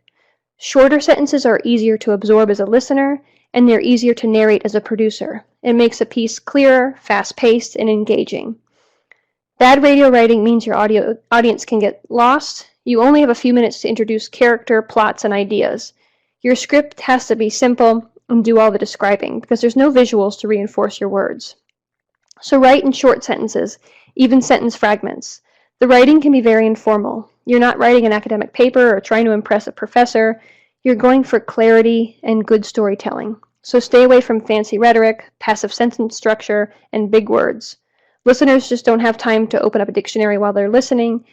Shorter sentences are easier to absorb as a listener, and they're easier to narrate as a producer. It makes a piece clearer, fast-paced, and engaging. Bad radio writing means your audience can get lost. You only have a few minutes to introduce character, plots, and ideas. Your script has to be simple and do all the describing because there's no visuals to reinforce your words. So write in short sentences, even sentence fragments. The writing can be very informal. You're not writing an academic paper or trying to impress a professor. You're going for clarity and good storytelling. So stay away from fancy rhetoric, passive sentence structure, and big words. Listeners just don't have time to open up a dictionary while they're listening,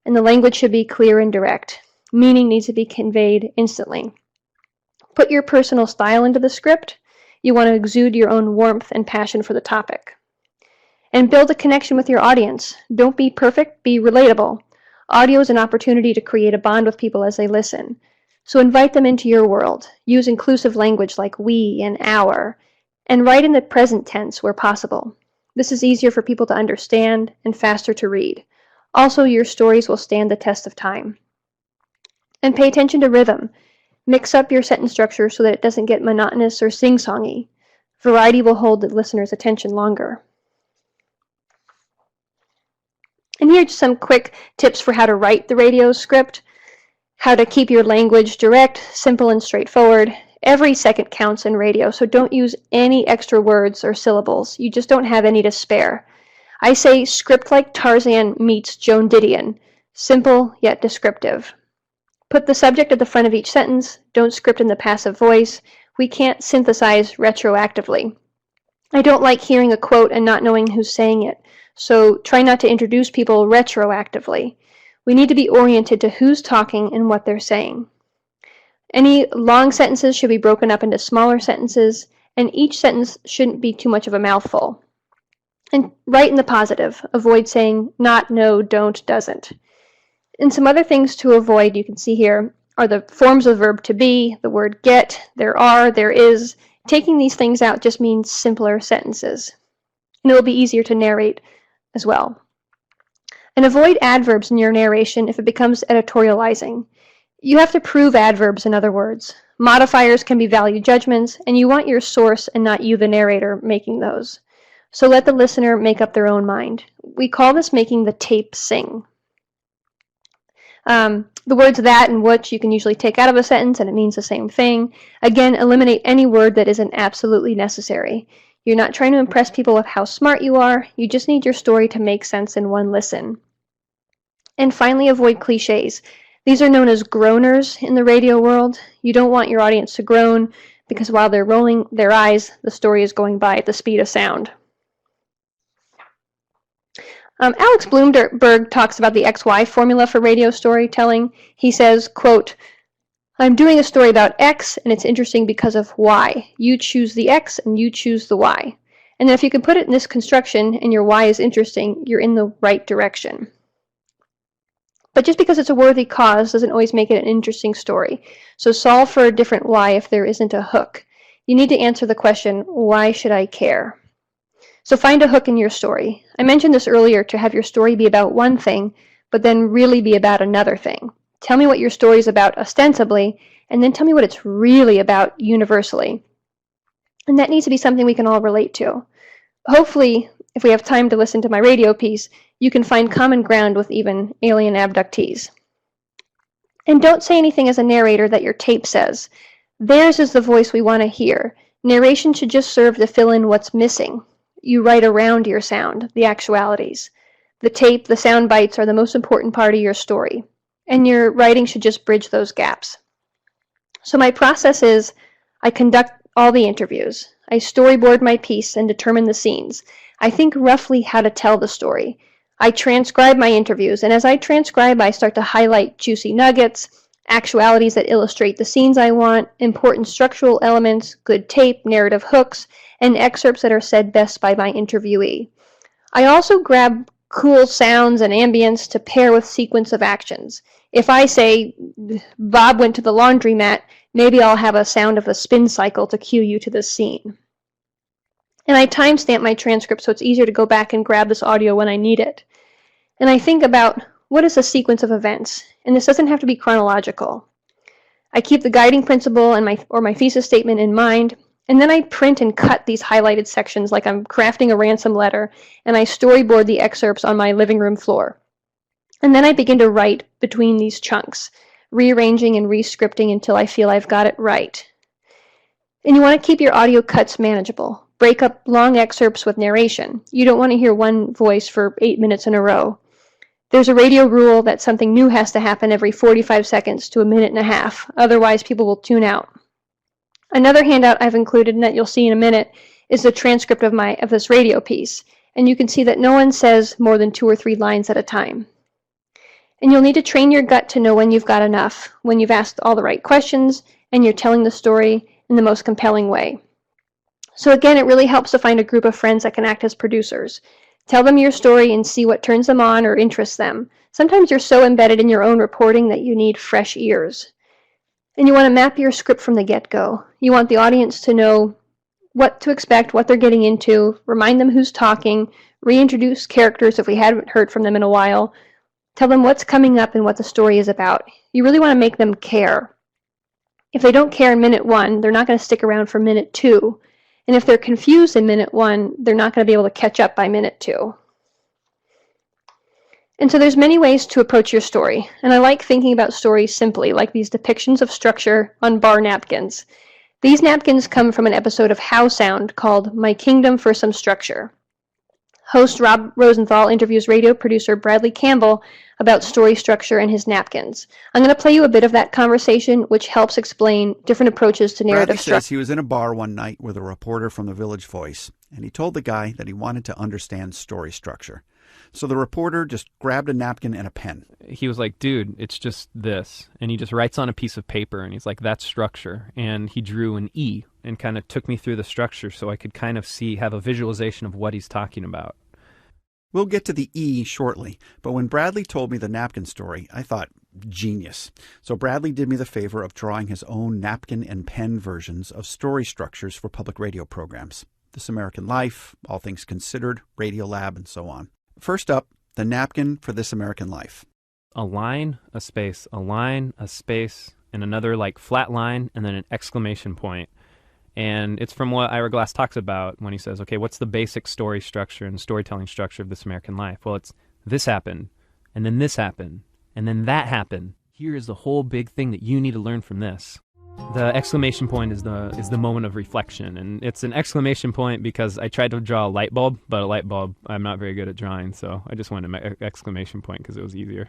and the language should be clear and direct. Meaning needs to be conveyed instantly. Put your personal style into the script. You want to exude your own warmth and passion for the topic. And build a connection with your audience. Don't be perfect, be relatable. Audio is an opportunity to create a bond with people as they listen. So invite them into your world. Use inclusive language like we and our, and write in the present tense where possible. This is easier for people to understand and faster to read. Also, your stories will stand the test of time. And pay attention to rhythm. Mix up your sentence structure so that it doesn't get monotonous or sing-songy. Variety will hold the listener's attention longer. And here are just some quick tips for how to write the radio script, how to keep your language direct, simple, and straightforward. Every second counts in radio, so don't use any extra words or syllables. You just don't have any to spare. I say script like Tarzan meets Joan Didion, simple yet descriptive. Put the subject at the front of each sentence. Don't script in the passive voice. We can't synthesize retroactively. I don't like hearing a quote and not knowing who's saying it. So try not to introduce people retroactively. We need to be oriented to who's talking and what they're saying. Any long sentences should be broken up into smaller sentences, and each sentence shouldn't be too much of a mouthful. And write in the positive. Avoid saying not, no, don't, doesn't. And some other things to avoid, you can see here, are the forms of the verb to be, the word get, there are, there is. Taking these things out just means simpler sentences. And it will be easier to narrate as well. And avoid adverbs in your narration if it becomes editorializing. You have to prove adverbs, in other words. Modifiers can be value judgments, and you want your source and not you, the narrator, making those. So let the listener make up their own mind. We call this making the tape sing. The words that and which you can usually take out of a sentence and it means the same thing. Again, eliminate any word that isn't absolutely necessary. You're not trying to impress people with how smart you are. You just need your story to make sense in one listen. And finally, avoid cliches. These are known as groaners in the radio world. You don't want your audience to groan because while they're rolling their eyes, the story is going by at the speed of sound. Alex Blumberg talks about the XY formula for radio storytelling. He says, quote, I'm doing a story about X, and it's interesting because of Y. You choose the X, and you choose the Y. And then if you can put it in this construction, and your Y is interesting, you're in the right direction. But just because it's a worthy cause doesn't always make it an interesting story. So solve for a different why if there isn't a hook. You need to answer the question, why should I care? So find a hook in your story. I mentioned this earlier, to have your story be about one thing, but then really be about another thing. Tell me what your story is about ostensibly, and then tell me what it's really about universally. And that needs to be something we can all relate to. Hopefully, if we have time to listen to my radio piece, you can find common ground with even alien abductees. And don't say anything as a narrator that your tape says. Theirs is the voice we want to hear. Narration should just serve to fill in what's missing. You write around your sound, the actualities. The tape, the sound bites are the most important part of your story. And your writing should just bridge those gaps. So my process is, I conduct all the interviews. I storyboard my piece and determine the scenes. I think roughly how to tell the story. I transcribe my interviews, and as I transcribe, I start to highlight juicy nuggets, actualities that illustrate the scenes I want, important structural elements, good tape, narrative hooks, and excerpts that are said best by my interviewee. I also grab cool sounds and ambience to pair with sequence of actions. If I say, Bob went to the laundromat, maybe I'll have a sound of a spin cycle to cue you to the scene. And I timestamp my transcript so it's easier to go back and grab this audio when I need it. And I think about, what is a sequence of events? And this doesn't have to be chronological. I keep the guiding principle and my thesis statement in mind, and then I print and cut these highlighted sections like I'm crafting a ransom letter, and I storyboard the excerpts on my living room floor. And then I begin to write between these chunks, rearranging and re-scripting until I feel I've got it right. And you want to keep your audio cuts manageable. Break up long excerpts with narration. You don't want to hear one voice for 8 minutes in a row. There's a radio rule that something new has to happen every 45 seconds to a minute and a half. Otherwise, people will tune out. Another handout I've included, and that you'll see in a minute, is the transcript of this radio piece. And you can see that no one says more than 2 or 3 lines at a time. And you'll need to train your gut to know when you've got enough, when you've asked all the right questions, and you're telling the story in the most compelling way. So again, it really helps to find a group of friends that can act as producers. Tell them your story and see what turns them on or interests them. Sometimes you're so embedded in your own reporting that you need fresh ears. And you want to map your script from the get-go. You want the audience to know what to expect, what they're getting into, remind them who's talking, reintroduce characters if we haven't heard from them in a while, tell them what's coming up and what the story is about. You really want to make them care. If they don't care in minute 1, they're not going to stick around for minute 2. And if they're confused in minute 1, they're not going to be able to catch up by minute 2. And so there's many ways to approach your story. And I like thinking about stories simply, like these depictions of structure on bar napkins. These napkins come from an episode of How Sound called My Kingdom for Some Structure. Host Rob Rosenthal interviews radio producer Bradley Campbell about story structure and his napkins. I'm going to play you a bit of that conversation, which helps explain different approaches to narrative structure. Bradley says he was in a bar one night with a reporter from the Village Voice, and he told the guy that he wanted to understand story structure. So the reporter just grabbed a napkin and a pen. He was like, dude, it's just this. And he just writes on a piece of paper, and he's like, that's structure. And he drew an E and kind of took me through the structure so I could kind of have a visualization of what he's talking about. We'll get to the E shortly, but when Bradley told me the napkin story, I thought, genius. So Bradley did me the favor of drawing his own napkin and pen versions of story structures for public radio programs. This American Life, All Things Considered, Radiolab, and so on. First up, the napkin for This American Life. A line, a space, and another like flat line, and then an exclamation point. And it's from what Ira Glass talks about when he says, okay, what's the basic story structure and storytelling structure of This American Life? Well, it's this happened, and then this happened, and then that happened. Here is the whole big thing that you need to learn from this. The exclamation point is the moment of reflection, and it's an exclamation point because I tried to draw a light bulb, but a light bulb I'm not very good at drawing, so I just wanted an exclamation point because it was easier.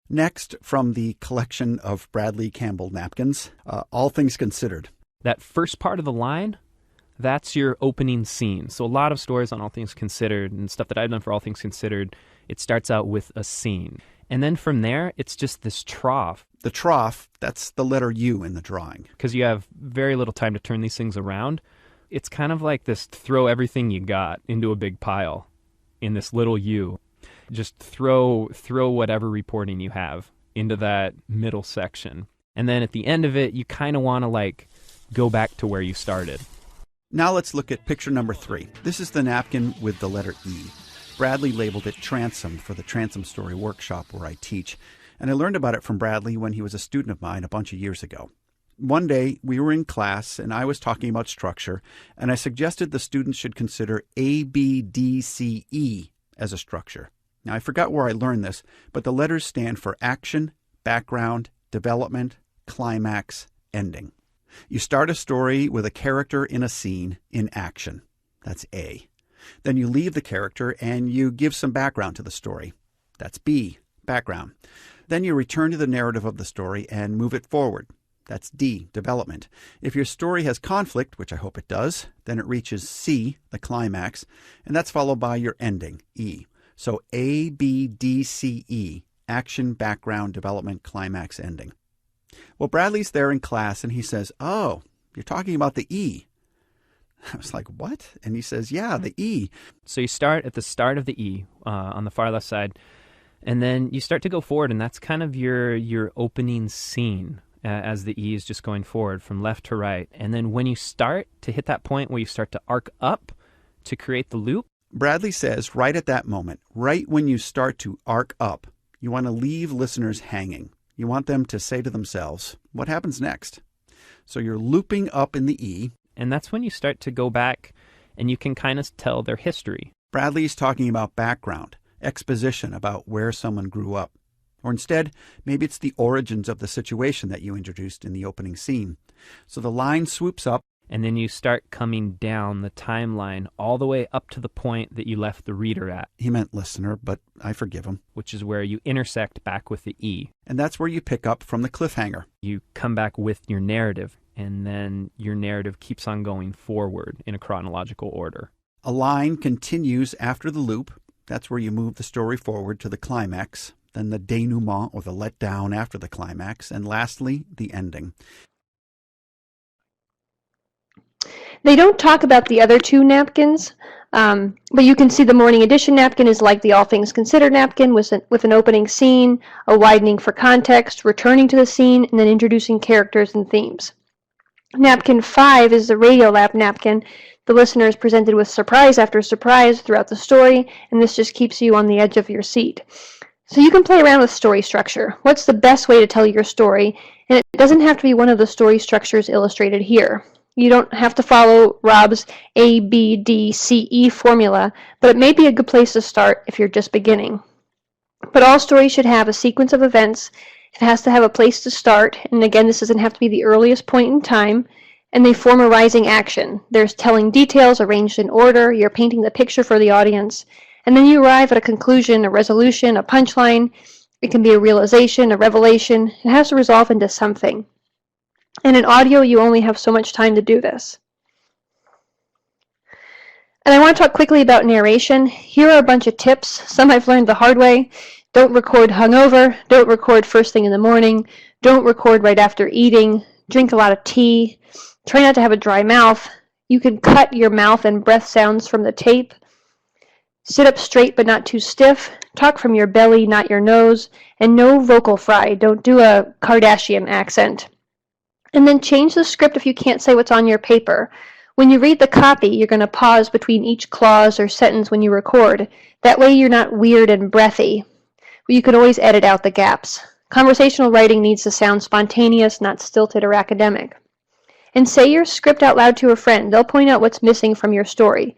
Next, from the collection of Bradley Campbell napkins, All Things Considered. That first part of the line, that's your opening scene. So a lot of stories on All Things Considered and stuff that I've done for All Things Considered, it starts out with a scene. And then from there, it's just this trough. The trough, that's the letter U in the drawing. Because you have very little time to turn these things around. It's kind of like this throw everything you got into a big pile in this little U. Just throw whatever reporting you have into that middle section. And then at the end of it, you kind of want to like go back to where you started. Now let's look at picture number 3. This is the napkin with the letter E. Bradley labeled it Transom for the Transom Story Workshop where I teach, and I learned about it from Bradley when he was a student of mine a bunch of years ago. One day, we were in class, and I was talking about structure, and I suggested the students should consider A, B, D, C, E as a structure. Now, I forgot where I learned this, but the letters stand for action, background, development, climax, ending. You start a story with a character in a scene in action. That's A. Then you leave the character and you give some background to the story. That's B, background. Then you return to the narrative of the story and move it forward. That's D, development. If your story has conflict, which I hope it does, then it reaches C, the climax, and that's followed by your ending, E. So A, B, D, C, E, action, background, development, climax, ending. Well, Bradley's there in class and he says, oh, you're talking about the E. I was like, what? And he says, yeah, the E. So you start at the start of the E on the far left side, and then you start to go forward, and that's kind of your opening scene as the E is just going forward from left to right. And then when you start to hit that point where you start to arc up to create the loop. Bradley says right at that moment, right when you start to arc up, you want to leave listeners hanging. You want them to say to themselves, what happens next? So you're looping up in the E. And that's when you start to go back and you can kind of tell their history. Bradley's talking about background, exposition about where someone grew up. Or instead, maybe it's the origins of the situation that you introduced in the opening scene. So the line swoops up And then you start coming down the timeline all the way up to the point that you left the reader at. He meant listener, but I forgive him. Which is where you intersect back with the E. And that's where you pick up from the cliffhanger. You come back with your narrative, and then your narrative keeps on going forward in a chronological order. A line continues after the loop. That's where you move the story forward to the climax, then the denouement or the letdown after the climax, and lastly, the ending. They don't talk about the other two napkins, but you can see the Morning Edition napkin is like the All Things Considered napkin with an opening scene, a widening for context, returning to the scene, and then introducing characters and themes. Napkin 5 is the Radiolab napkin. The listener is presented with surprise after surprise throughout the story, and this just keeps you on the edge of your seat. So you can play around with story structure. What's the best way to tell your story? And it doesn't have to be one of the story structures illustrated here. You don't have to follow Rob's A, B, D, C, E formula, but it may be a good place to start if you're just beginning. But all stories should have a sequence of events. It has to have a place to start, and again, this doesn't have to be the earliest point in time, and they form a rising action. There's telling details arranged in order, you're painting the picture for the audience, and then you arrive at a conclusion, a resolution, a punchline. It can be a realization, a revelation. It has to resolve into something. And in audio, you only have so much time to do this. And I want to talk quickly about narration. Here are a bunch of tips. Some I've learned the hard way. Don't record hungover. Don't record first thing in the morning. Don't record right after eating. Drink a lot of tea. Try not to have a dry mouth. You can cut your mouth and breath sounds from the tape. Sit up straight but not too stiff. Talk from your belly, not your nose. And no vocal fry. Don't do a Kardashian accent. And then change the script if you can't say what's on your paper. When you read the copy, you're going to pause between each clause or sentence when you record. That way you're not weird and breathy. But you can always edit out the gaps. Conversational writing needs to sound spontaneous, not stilted or academic. And say your script out loud to a friend. They'll point out what's missing from your story.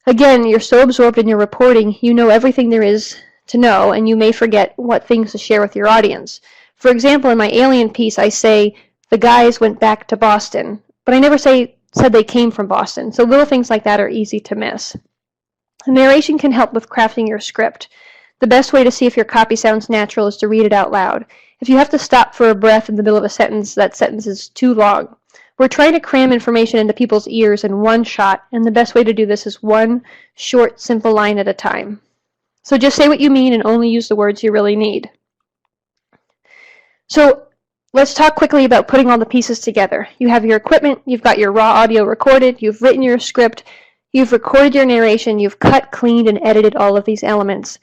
Again, you're so absorbed in your reporting, you know everything there is to know, and you may forget what things to share with your audience. For example, in my Alien piece, I say, the guys went back to Boston, but I never said they came from Boston, so little things like that are easy to miss. The narration can help with crafting your script. The best way to see if your copy sounds natural is to read it out loud. If you have to stop for a breath in the middle of a sentence, that sentence is too long. We're trying to cram information into people's ears in one shot, and the best way to do this is one short, simple line at a time. So just say what you mean and only use the words you really need. So let's talk quickly about putting all the pieces together. You have your equipment, you've got your raw audio recorded, you've written your script, you've recorded your narration, you've cut, cleaned, and edited all of these elements.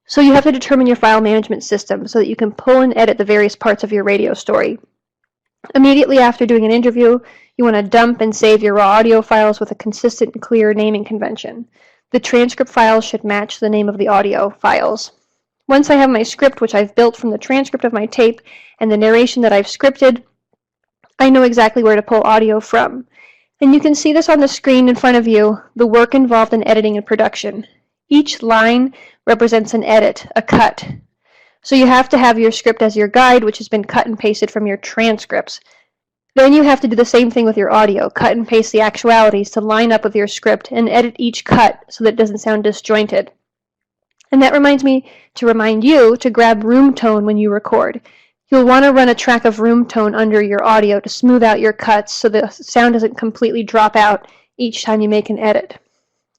So you have to determine your file management system so that you can pull and edit the various parts of your radio story. Immediately after doing an interview, you want to dump and save your raw audio files with a consistent and clear naming convention. The transcript files should match the name of the audio files. Once I have my script, which I've built from the transcript of my tape and the narration that I've scripted, I know exactly where to pull audio from. And you can see this on the screen in front of you, the work involved in editing and production. Each line represents an edit, a cut. So you have to have your script as your guide, which has been cut and pasted from your transcripts. Then you have to do the same thing with your audio, cut and paste the actualities to line up with your script and edit each cut so that it doesn't sound disjointed. And that reminds me to remind you to grab room tone when you record. You'll want to run a track of room tone under your audio to smooth out your cuts so the sound doesn't completely drop out each time you make an edit.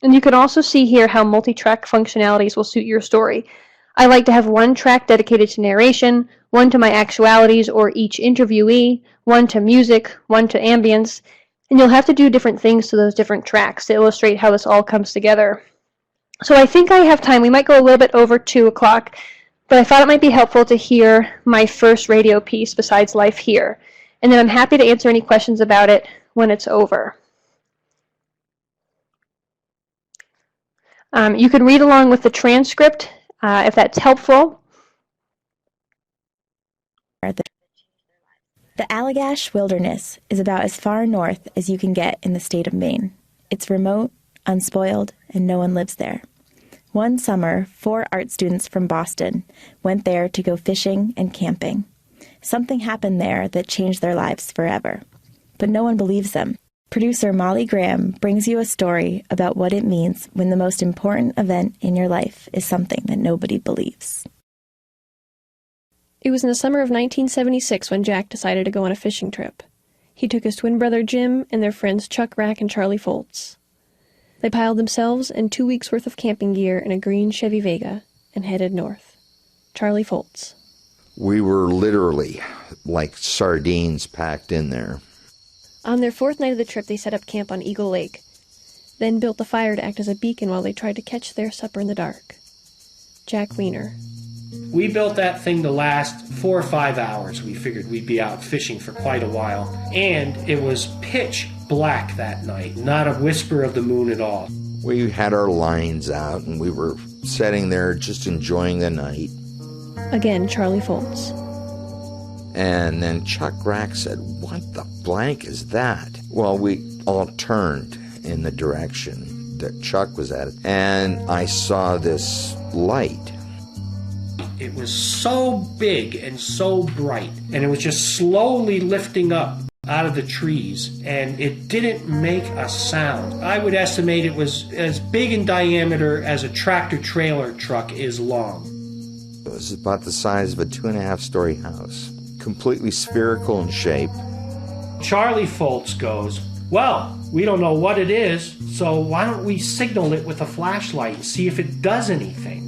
And you can also see here how multi-track functionalities will suit your story. I like to have one track dedicated to narration, one to my actualities or each interviewee, one to music, one to ambience, and you'll have to do different things to those different tracks to illustrate how this all comes together. So I think I have time. We might go a little bit over 2 o'clock, but I thought it might be helpful to hear my first radio piece besides Life Here, and then I'm happy to answer any questions about it when it's over. You can read along with the transcript if that's helpful. The Allagash Wilderness is about as far north as you can get in the state of Maine. It's remote, unspoiled, and no one lives there. One summer, 4 art students from Boston went there to go fishing and camping. Something happened there that changed their lives forever. But no one believes them. Producer Molly Graham brings you a story about what it means when the most important event in your life is something that nobody believes. It was in the summer of 1976 when Jack decided to go on a fishing trip. He took his twin brother Jim and their friends Chuck Rack and Charlie Foltz. They piled themselves and 2 weeks' worth of camping gear in a green Chevy Vega and headed north. Charlie Foltz. We were literally like sardines packed in there. On their fourth night of the trip, they set up camp on Eagle Lake, then built a fire to act as a beacon while they tried to catch their supper in the dark. Jack Weiner. We built that thing to last 4 or 5 hours. We figured we'd be out fishing for quite a while. And it was pitch black that night, not a whisper of the moon at all. We had our lines out and we were sitting there just enjoying the night. Again, Charlie Foltz. And then Chuck Rack said, "What the blank is that?" Well, we all turned in the direction that Chuck was at, and I saw this light. It was so big and so bright, and it was just slowly lifting up out of the trees, and it didn't make a sound. I would estimate it was as big in diameter as a tractor-trailer truck is long. It was about the size of a 2.5-story house, completely spherical in shape. Charlie Foltz goes, "Well, we don't know what it is, so why don't we signal it with a flashlight and see if it does anything?"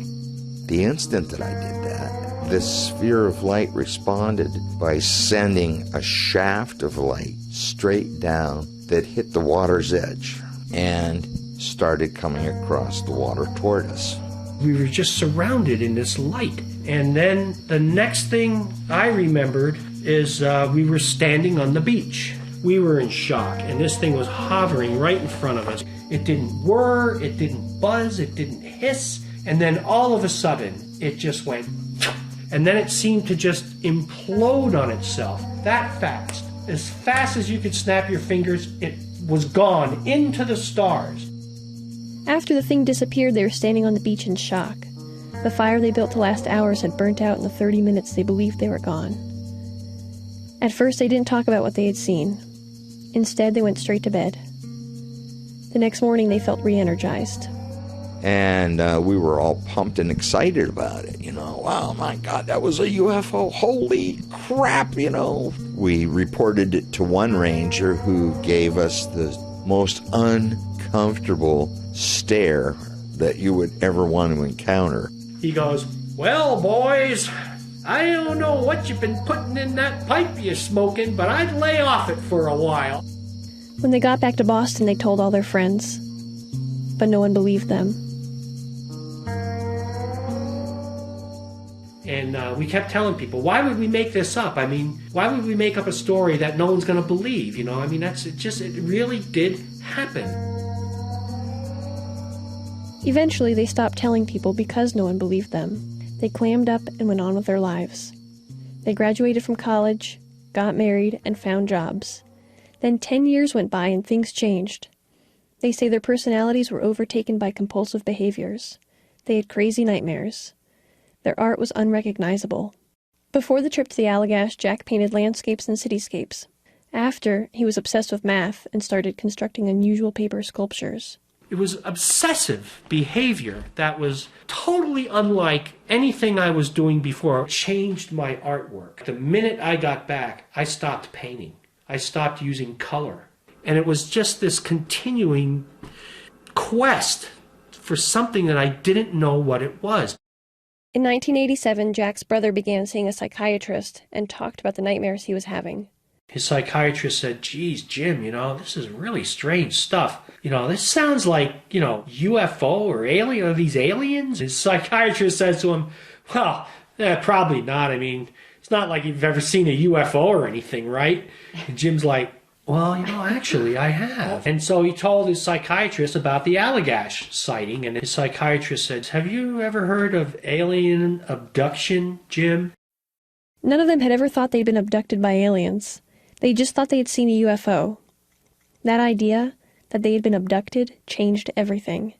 The instant that I did that, this sphere of light responded by sending a shaft of light straight down that hit the water's edge and started coming across the water toward us. We were just surrounded in this light. And then the next thing I remembered is we were standing on the beach. We were in shock, and this thing was hovering right in front of us. It didn't whir, it didn't buzz, it didn't hiss. And then all of a sudden, it just went, and then it seemed to just implode on itself that fast. As fast as you could snap your fingers, it was gone into the stars. After the thing disappeared, they were standing on the beach in shock. The fire they built to last hours had burnt out in the 30 minutes they believed they were gone. At first, they didn't talk about what they had seen. Instead, they went straight to bed. The next morning, they felt re-energized. And we were all pumped and excited about it, you know. "Oh my God, that was a UFO, holy crap," you know. We reported it to one ranger who gave us the most uncomfortable stare that you would ever want to encounter. He goes, "Well, boys, I don't know what you've been putting in that pipe you're smoking, but I'd lay off it for a while." When they got back to Boston, they told all their friends. But no one believed them. And we kept telling people, why would we make this up? I mean, why would we make up a story that no one's going to believe? You know, I mean, it really did happen. Eventually, they stopped telling people because no one believed them. They clammed up and went on with their lives. They graduated from college, got married, and found jobs. Then 10 years went by and things changed. They say their personalities were overtaken by compulsive behaviors. They had crazy nightmares. Their art was unrecognizable. Before the trip to the Allagash, Jack painted landscapes and cityscapes. After, he was obsessed with math and started constructing unusual paper sculptures. It was obsessive behavior that was totally unlike anything I was doing before. It changed my artwork. The minute I got back, I stopped painting. I stopped using color. And it was just this continuing quest for something that I didn't know what it was. In 1987, Jack's brother began seeing a psychiatrist and talked about the nightmares he was having. His psychiatrist said, "Geez, Jim, you know, this is really strange stuff. You know, this sounds like, you know, UFO or alien. Are these aliens?" His psychiatrist says to him, "Well, probably not. I mean, it's not like you've ever seen a UFO or anything, right?" And Jim's like, "Well, you know, actually, I have." And so he told his psychiatrist about the Allagash sighting, and his psychiatrist said, "Have you ever heard of alien abduction, Jim?" None of them had ever thought they'd been abducted by aliens. They just thought they had seen a UFO. That idea, that they had been abducted, changed everything.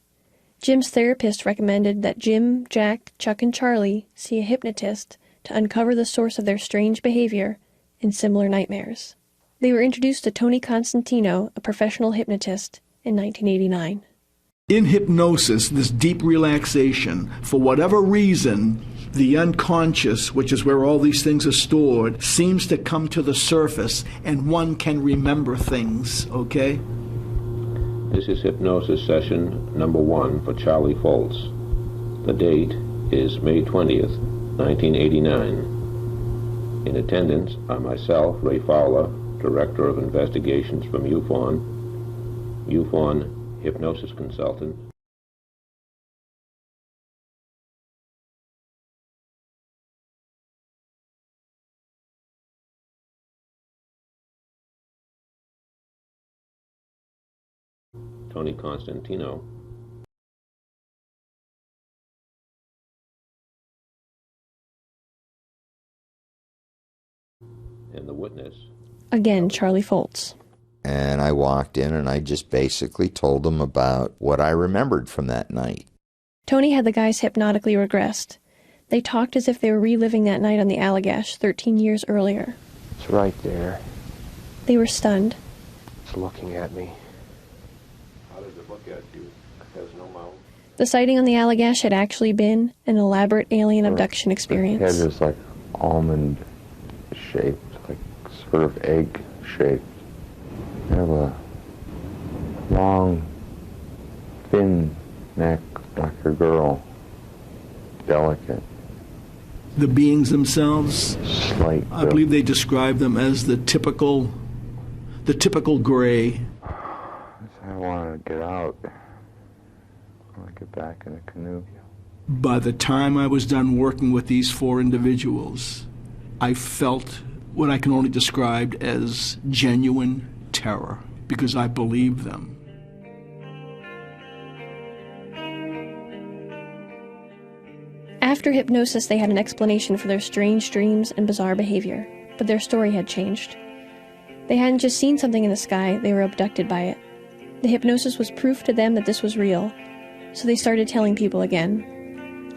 Jim's therapist recommended that Jim, Jack, Chuck, and Charlie see a hypnotist to uncover the source of their strange behavior and similar nightmares. They were introduced to Tony Constantino, a professional hypnotist, in 1989. In hypnosis, this deep relaxation, for whatever reason, the unconscious, which is where all these things are stored, seems to come to the surface and one can remember things, okay? This is hypnosis session number 1 for Charlie Foltz. The date is May 20th, 1989. In attendance are myself, Ray Fowler, Director of Investigations from MUFON Hypnosis Consultant. Tony Constantino. And the witness. Again, Charlie Foltz. And I walked in and I just basically told them about what I remembered from that night. Tony had the guys hypnotically regressed. They talked as if they were reliving that night on the Allagash 13 years earlier. It's right there. They were stunned. It's looking at me. How does it look at you? It has no mouth. The sighting on the Allagash had actually been an elaborate alien abduction experience. Head is like almond shaped, like sort of egg shaped. They have a long, thin neck like a girl. Delicate. The beings themselves, Slight. I believe they describe them as the typical gray. I want to get out. I want to get back in the canoe. By the time I was done working with these 4 individuals, I felt what I can only describe as genuine terror, because I believed them. After hypnosis, they had an explanation for their strange dreams and bizarre behavior, but their story had changed. They hadn't just seen something in the sky, they were abducted by it. The hypnosis was proof to them that this was real, so they started telling people again.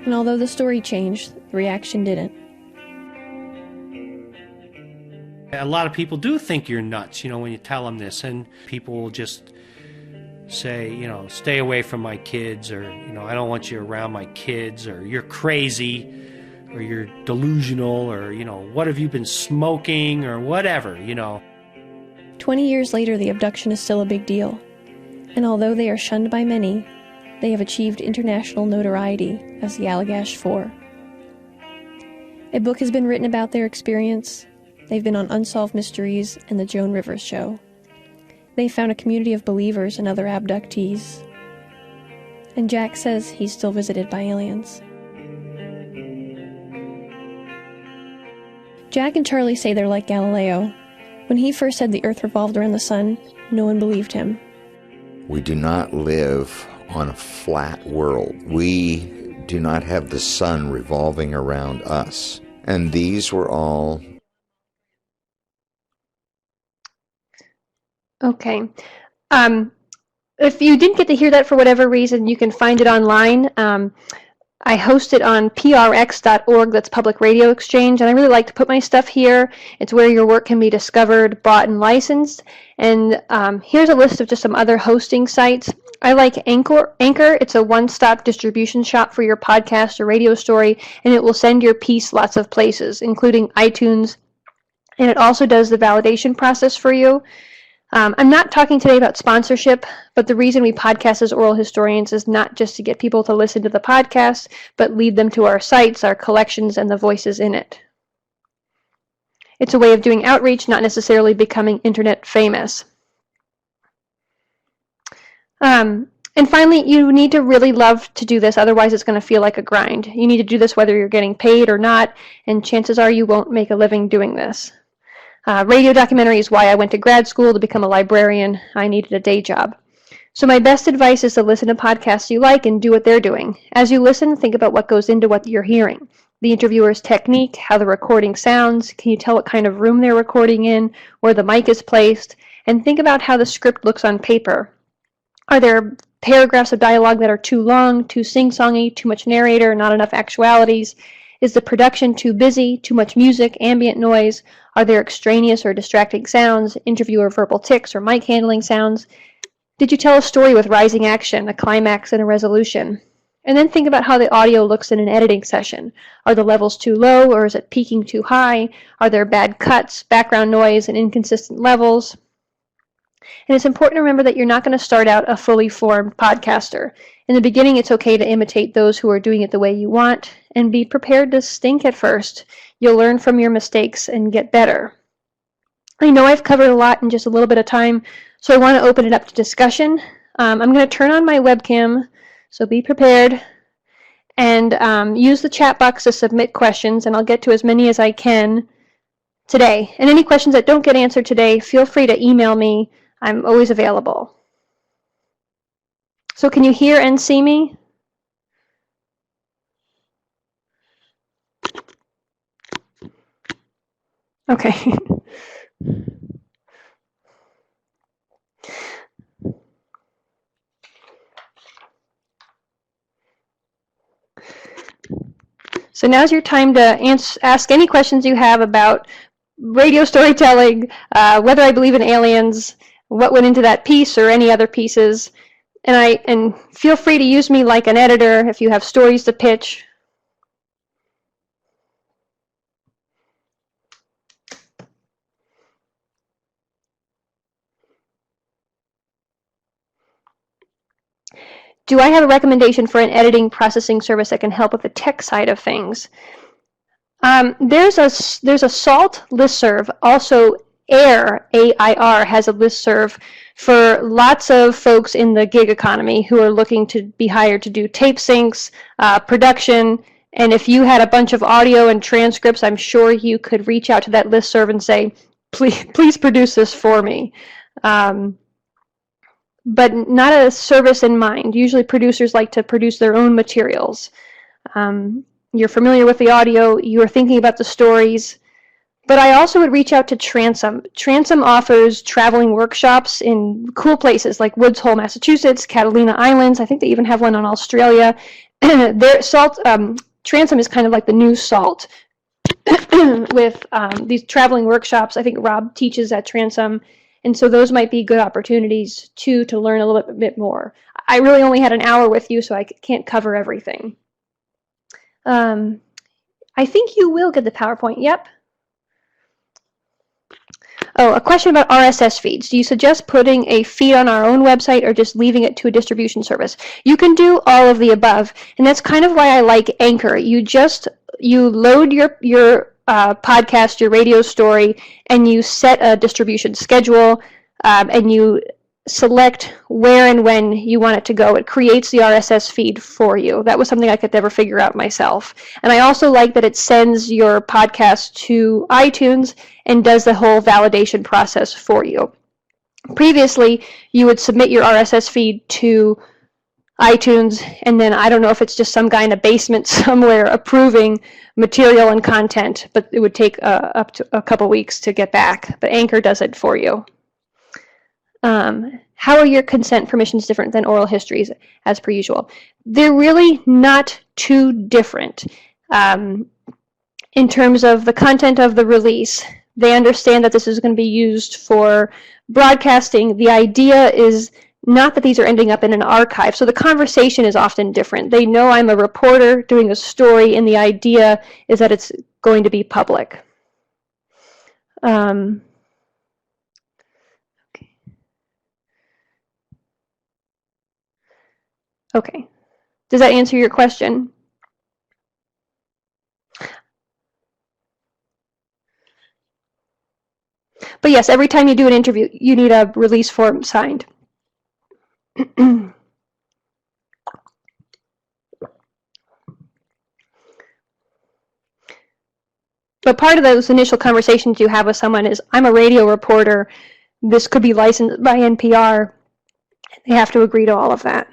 And although the story changed, the reaction didn't. A lot of people do think you're nuts, when you tell them this, and people will just say, stay away from my kids, or, I don't want you around my kids, or you're crazy, or you're delusional, or, what have you been smoking, or whatever, 20 years later, the abduction is still a big deal. And although they are shunned by many, they have achieved international notoriety as the Allagash 4. A book has been written about their experience. They've been on Unsolved Mysteries and The Joan Rivers Show. They found a community of believers and other abductees. And Jack says he's still visited by aliens. Jack and Charlie say they're like Galileo. When he first said the Earth revolved around the sun, no one believed him. We do not live on a flat world. We do not have the sun revolving around us. And these were all... Okay. If you didn't get to hear that for whatever reason, you can find it online. I host it on prx.org, that's Public Radio Exchange, and I really like to put my stuff here. It's where your work can be discovered, bought, and licensed. And here's a list of just some other hosting sites. I like Anchor. It's a one-stop distribution shop for your podcast or radio story, and it will send your piece lots of places, including iTunes, and it also does the validation process for you. I'm not talking today about sponsorship, but the reason we podcast as oral historians is not just to get people to listen to the podcast, but lead them to our sites, our collections, and the voices in it. It's a way of doing outreach, not necessarily becoming internet famous. And finally, you need to really love to do this, otherwise it's going to feel like a grind. You need to do this whether you're getting paid or not, and chances are you won't make a living doing this. Radio documentary is why I went to grad school to become a librarian. I needed a day job. So my best advice is to listen to podcasts you like and do what they're doing. As you listen, think about what goes into what you're hearing. The interviewer's technique, how the recording sounds, can you tell what kind of room they're recording in, where the mic is placed, and think about how the script looks on paper. Are there paragraphs of dialogue that are too long, too sing-songy, too much narrator, not enough actualities? Is the production too busy, too much music, ambient noise? Are there extraneous or distracting sounds, interviewer verbal tics, or mic handling sounds? Did you tell a story with rising action, a climax, and a resolution? And then think about how the audio looks in an editing session. Are the levels too low, or is it peaking too high? Are there bad cuts, background noise, and inconsistent levels? And it's important to remember that you're not going to start out a fully formed podcaster. In the beginning, it's okay to imitate those who are doing it the way you want, and be prepared to stink at first. You'll learn from your mistakes and get better. I know I've covered a lot in just a little bit of time, so I want to open it up to discussion. I'm going to turn on my webcam, so be prepared, and use the chat box to submit questions, and I'll get to as many as I can today. And any questions that don't get answered today, feel free to email me. I'm always available. So can you hear and see me? Okay. So now's your time to ask any questions you have about radio storytelling, whether I believe in aliens, what went into that piece or any other pieces. And feel free to use me like an editor if you have stories to pitch. Do I have a recommendation for an editing processing service that can help with the tech side of things? There's a SALT listserv. Also, AIR, A-I-R, has a listserv for lots of folks in the gig economy who are looking to be hired to do tape syncs, production, and if you had a bunch of audio and transcripts, I'm sure you could reach out to that listserv and say, please produce this for me. But not a service in mind. Usually producers like to produce their own materials. You're familiar with the audio, you're thinking about the stories, but I also would reach out to Transom. Transom offers traveling workshops in cool places like Woods Hole, Massachusetts, Catalina Islands. I think they even have one in Australia. Transom is kind of like the new SALT with these traveling workshops. I think Rob teaches at Transom. And so those might be good opportunities, too, to learn a little bit more. I really only had an hour with you, so I can't cover everything. I think you will get the PowerPoint. Yep. Oh, a question about RSS feeds. Do you suggest putting a feed on our own website or just leaving it to a distribution service? You can do all of the above, and that's kind of why I like Anchor. You load your podcast, your radio story, and you set a distribution schedule, and you select where and when you want it to go. It creates the RSS feed for you. That was something I could never figure out myself. And I also like that it sends your podcast to iTunes and does the whole validation process for you. Previously, you would submit your RSS feed to iTunes, and then I don't know if it's just some guy in a basement somewhere approving material and content, but it would take up to a couple weeks to get back. But Anchor does it for you. How are your consent permissions different than oral histories, as per usual? They're really not too different. In terms of the content of the release, they understand that this is going to be used for broadcasting. The idea is not that these are ending up in an archive, so the conversation is often different. They know I'm a reporter doing a story, and the idea is that it's going to be public. Okay. Does that answer your question? But yes, every time you do an interview, you need a release form signed. But part of those initial conversations you have with someone is, I'm a radio reporter, this could be licensed by NPR. They have to agree to all of that.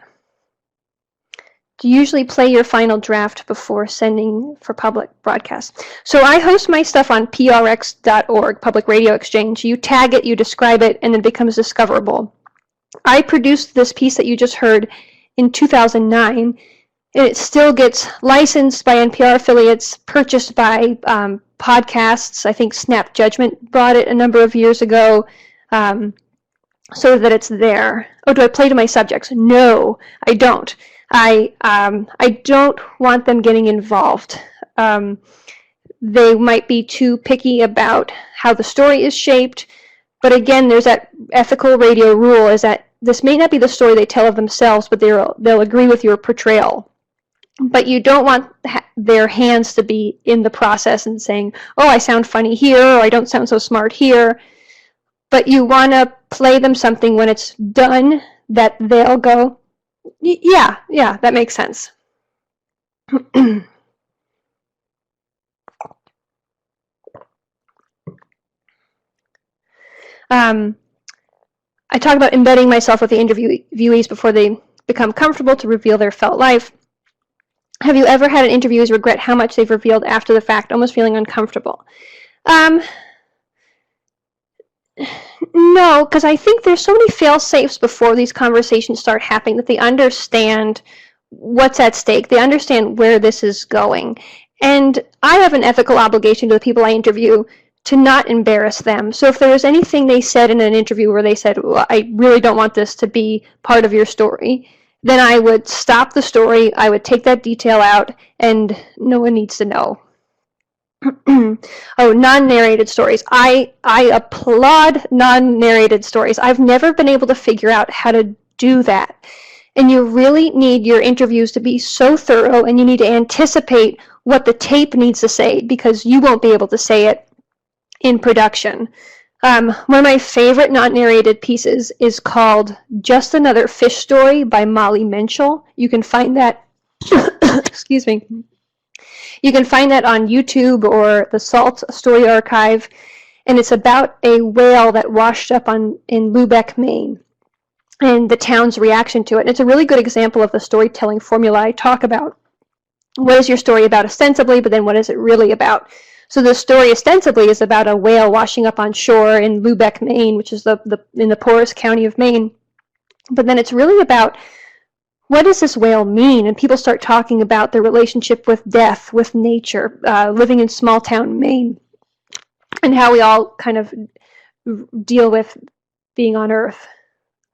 Do you usually play your final draft before sending for public broadcast? So I host my stuff on prx.org, Public Radio Exchange. You tag it, you describe it, and it becomes discoverable. I produced this piece that you just heard in 2009. And it still gets licensed by NPR affiliates, purchased by podcasts. I think Snap Judgment bought it a number of years ago, so that it's there. Oh, do I play to my subjects? No, I don't. I don't want them getting involved. They might be too picky about how the story is shaped, but again, there's that ethical radio rule, is that this may not be the story they tell of themselves, but they'll agree with your portrayal. But you don't want their hands to be in the process and saying, oh, I sound funny here, or I don't sound so smart here. But you want to play them something when it's done that they'll go, yeah, that makes sense. I talk about embedding myself with the interviewees before they become comfortable to reveal their felt life. Have you ever had an interviewees regret how much they've revealed after the fact, almost feeling uncomfortable? No, because I think there's so many fail-safes before these conversations start happening that they understand what's at stake. They understand where this is going. And I have an ethical obligation to the people I interview to not embarrass them. So if there was anything they said in an interview where they said, well, I really don't want this to be part of your story, then I would stop the story, I would take that detail out, and no one needs to know. Oh, non-narrated stories. I applaud non-narrated stories. I've never been able to figure out how to do that. And you really need your interviews to be so thorough, and you need to anticipate what the tape needs to say, because you won't be able to say it in production. One of my favorite non-narrated pieces is called Just Another Fish Story by Molly Menschel. You can find that, excuse me, you can find that on YouTube or the Salt Story Archive, and it's about a whale that washed up in Lubec, Maine, and the town's reaction to it. And it's a really good example of the storytelling formula I talk about. What is your story about ostensibly, but then what is it really about? So the story ostensibly is about a whale washing up on shore in Lubec, Maine, which is in the poorest county of Maine. But then it's really about, what does this whale mean? And people start talking about their relationship with death, with nature, living in small town Maine, and how we all kind of deal with being on Earth.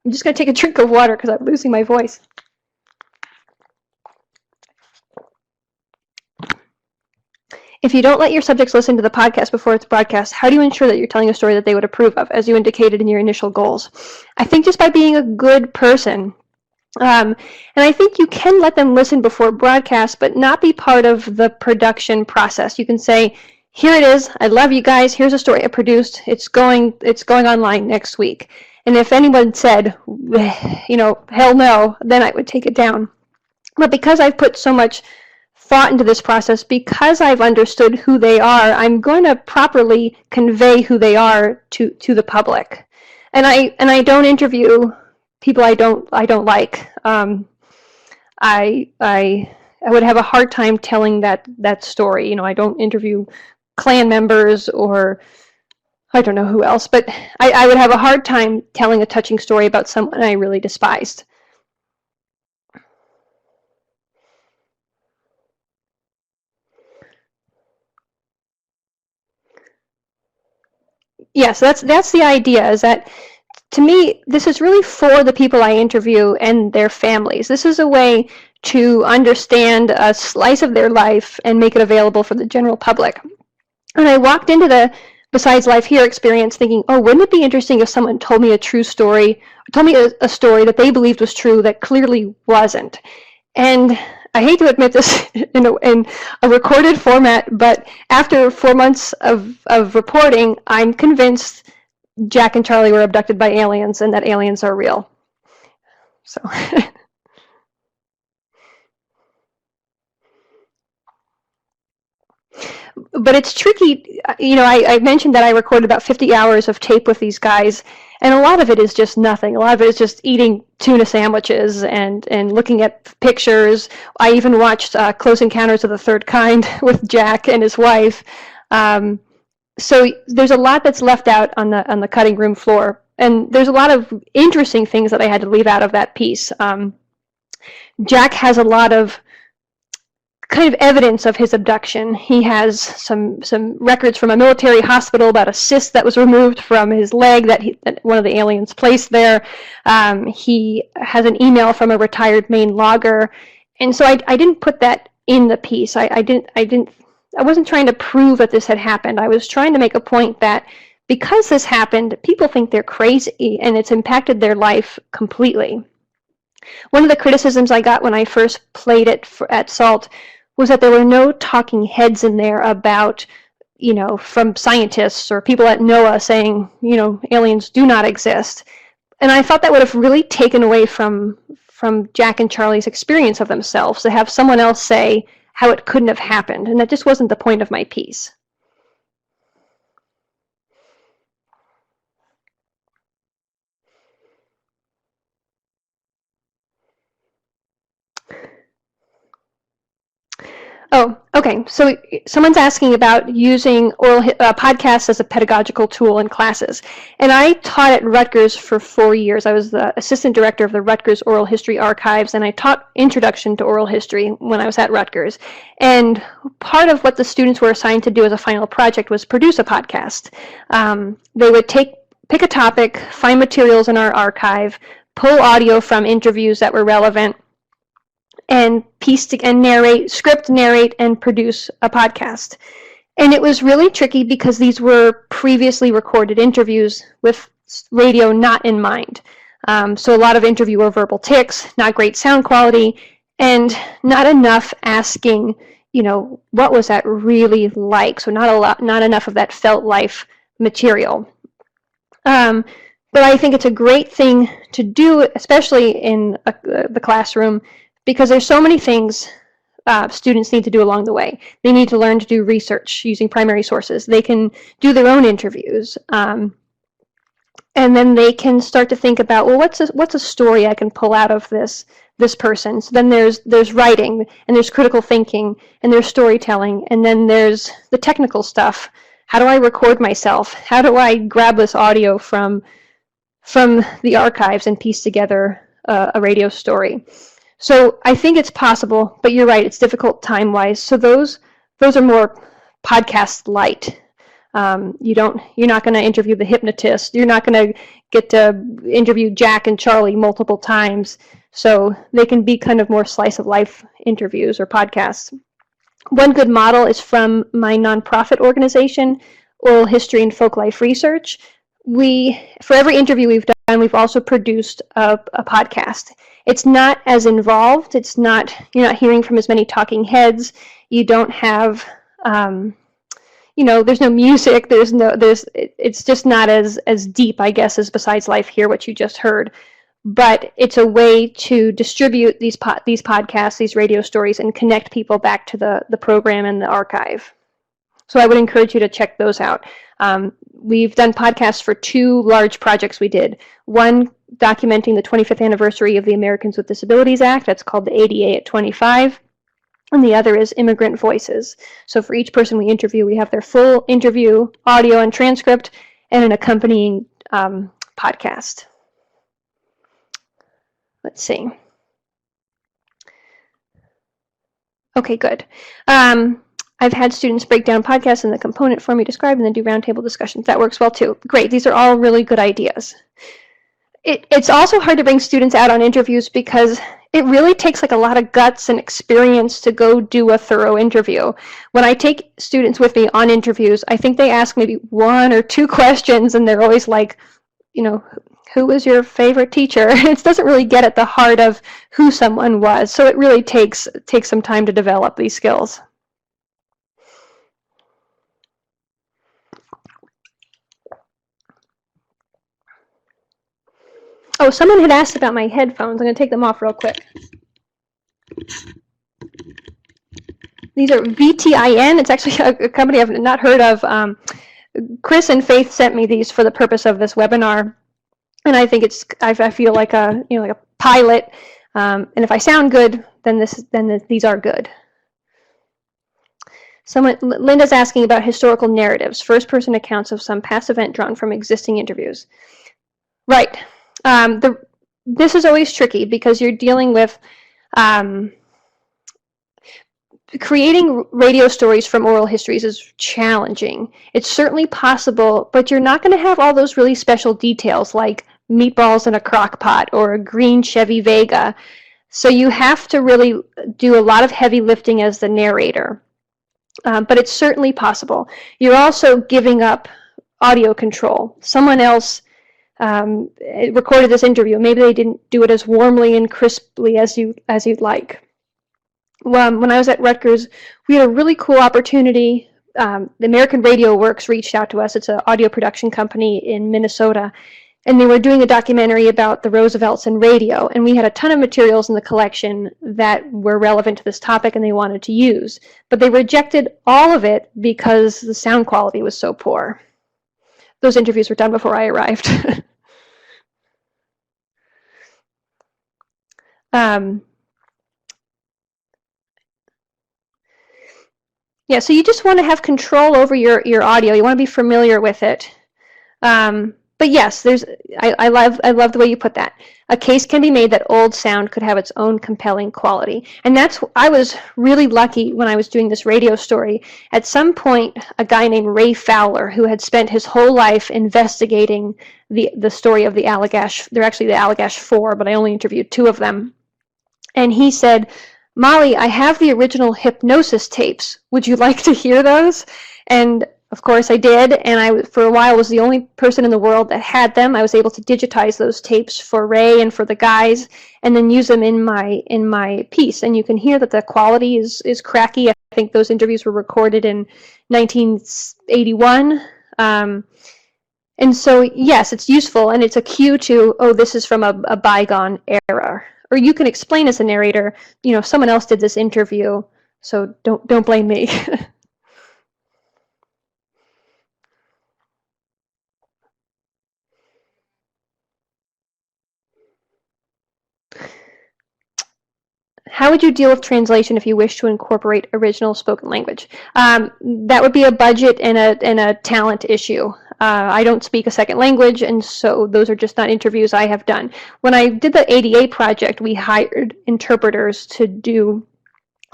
I'm just going to take a drink of water because I'm losing my voice. If you don't let your subjects listen to the podcast before it's broadcast, how do you ensure that you're telling a story that they would approve of, as you indicated in your initial goals? I think just by being a good person. And I think you can let them listen before broadcast, but not be part of the production process. You can say, here it is, I love you guys, here's a story I produced, it's going online next week. And if anyone said, hell no, then I would take it down. But because I've put so much thought into this process, because I've understood who they are, I'm going to properly convey who they are to the public. And I don't interview people I don't like. I would have a hard time telling that story. I don't interview Klan members or I don't know who else, but I would have a hard time telling a touching story about someone I really despised. Yes, that's the idea, is that, to me, this is really for the people I interview and their families. This is a way to understand a slice of their life and make it available for the general public. And I walked into the Besides Life Here experience thinking, oh, wouldn't it be interesting if someone told me a true story, told me a story that they believed was true that clearly wasn't. And I hate to admit this in a recorded format, but after 4 months of reporting, I'm convinced Jack and Charlie were abducted by aliens and that aliens are real. So... But it's tricky. I mentioned that I recorded about 50 hours of tape with these guys, and a lot of it is just nothing. A lot of it is just eating tuna sandwiches and looking at pictures. I even watched Close Encounters of the Third Kind with Jack and his wife. So there's a lot that's left out on the cutting room floor, and there's a lot of interesting things that I had to leave out of that piece. Jack has a lot of kind of evidence of his abduction. He has some records from a military hospital about a cyst that was removed from his leg that one of the aliens placed there. He has an email from a retired Maine logger, and so I didn't put that in the piece. I wasn't trying to prove that this had happened. I was trying to make a point that because this happened, people think they're crazy, and it's impacted their life completely. One of the criticisms I got when I first played it at SALT was that there were no talking heads in there about, from scientists or people at NOAA saying, aliens do not exist. And I thought that would have really taken away from Jack and Charlie's experience of themselves, to have someone else say how it couldn't have happened. And that just wasn't the point of my piece. Oh, okay. So someone's asking about using podcasts as a pedagogical tool in classes. And I taught at Rutgers for 4 years. I was the assistant director of the Rutgers Oral History Archives, and I taught Introduction to Oral History when I was at Rutgers. And part of what the students were assigned to do as a final project was produce a podcast. They would pick a topic, find materials in our archive, pull audio from interviews that were relevant, and script, narrate, and produce a podcast. And it was really tricky because these were previously recorded interviews with radio not in mind. So a lot of interview were verbal tics, not great sound quality, and not enough asking, what was that really like? So not enough of that felt life material. But I think it's a great thing to do, especially in the classroom, because there's so many things students need to do along the way. They need to learn to do research using primary sources. They can do their own interviews. And then they can start to think about, well, what's a story I can pull out of this person? So then there's writing, and there's critical thinking, and there's storytelling, and then there's the technical stuff. How do I record myself? How do I grab this audio from the archives and piece together a radio story? So I think it's possible, but you're right, it's difficult time-wise. So those are more podcast light. You're not going to interview the hypnotist. You're not going to get to interview Jack and Charlie multiple times. So they can be kind of more slice of life interviews or podcasts. One good model is from my nonprofit organization, Oral History and Folklife Research. For every interview we've done, we've also produced a podcast. It's not as involved. You're not hearing from as many talking heads. You don't have, there's no music. It's just not as deep, I guess, as Besides Life Here, what you just heard. But it's a way to distribute these podcasts, these radio stories, and connect people back to the program and the archive. So I would encourage you to check those out. We've done podcasts for 2 large projects we did. One documenting the 25th anniversary of the Americans with Disabilities Act. That's called the ADA at 25. And the other is Immigrant Voices. So for each person we interview, we have their full interview, audio and transcript, and an accompanying podcast. Let's see. Okay, good. I've had students break down podcasts in the component form you described and then do roundtable discussions. That works well too. Great, these are all really good ideas. It's also hard to bring students out on interviews because it really takes a lot of guts and experience to go do a thorough interview. When I take students with me on interviews, I think they ask maybe 1 or 2 questions and they're always like, who was your favorite teacher? It doesn't really get at the heart of who someone was. So it really takes some time to develop these skills. Oh, someone had asked about my headphones. I'm going to take them off real quick. These are VTIN. It's actually a company I've not heard of. Chris and Faith sent me these for the purpose of this webinar, and I think I feel like a pilot. And if I sound good, then these are good. Linda's asking about historical narratives, first-person accounts of some past event drawn from existing interviews. Right. This is always tricky because you're dealing with creating radio stories from oral histories is challenging. It's certainly possible, but you're not going to have all those really special details like meatballs in a crock pot or a green Chevy Vega. So you have to really do a lot of heavy lifting as the narrator. But it's certainly possible. You're also giving up audio control. Someone else recorded this interview. Maybe they didn't do it as warmly and crisply as you'd like. When I was at Rutgers, we had a really cool opportunity. The American Radio Works reached out to us. It's an audio production company in Minnesota. And they were doing a documentary about the Roosevelts and radio. And we had a ton of materials in the collection that were relevant to this topic and they wanted to use. But they rejected all of it because the sound quality was so poor. Those interviews were done before I arrived. Yeah, so you just want to have control over your audio. You want to be familiar with it. But yes, I love the way you put that. A case can be made that old sound could have its own compelling quality. And I was really lucky when I was doing this radio story. At some point, a guy named Ray Fowler, who had spent his whole life investigating the story of the Allagash, they're actually the Allagash 4, but I only interviewed 2 of them. And he said, "Molly, I have the original hypnosis tapes. Would you like to hear those?" And of course I did, and I, for a while, was the only person in the world that had them. I was able to digitize those tapes for Ray and for the guys, and then use them in my piece. And you can hear that the quality is cracky. I think those interviews were recorded in 1981. And so, yes, it's useful, and it's a cue to, oh, this is from a bygone era. Or you can explain as a narrator, someone else did this interview, so don't blame me. How would you deal with translation if you wish to incorporate original spoken language? That would be a budget and a talent issue. I don't speak a second language, and so those are just not interviews I have done. When I did the ADA project, we hired interpreters to do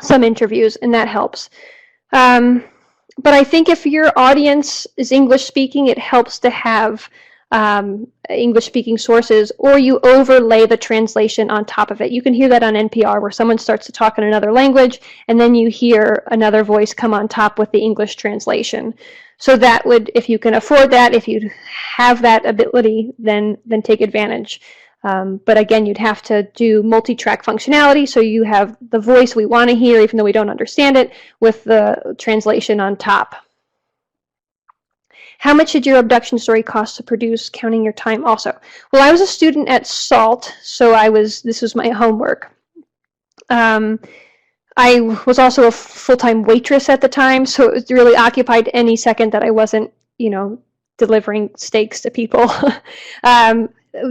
some interviews, and that helps. But I think if your audience is English speaking, it helps to have English-speaking sources, or you overlay the translation on top of it. You can hear that on NPR where someone starts to talk in another language, and then you hear another voice come on top with the English translation. So that would, if you can afford that, if you have that ability, then take advantage. But again, you'd have to do multi-track functionality, so you have the voice we want to hear, even though we don't understand it, with the translation on top. How much did your abduction story cost to produce, counting your time also? Well, I was a student at SALT, so this was my homework. I was also a full-time waitress at the time, so it really occupied any second that I wasn't, delivering steaks to people.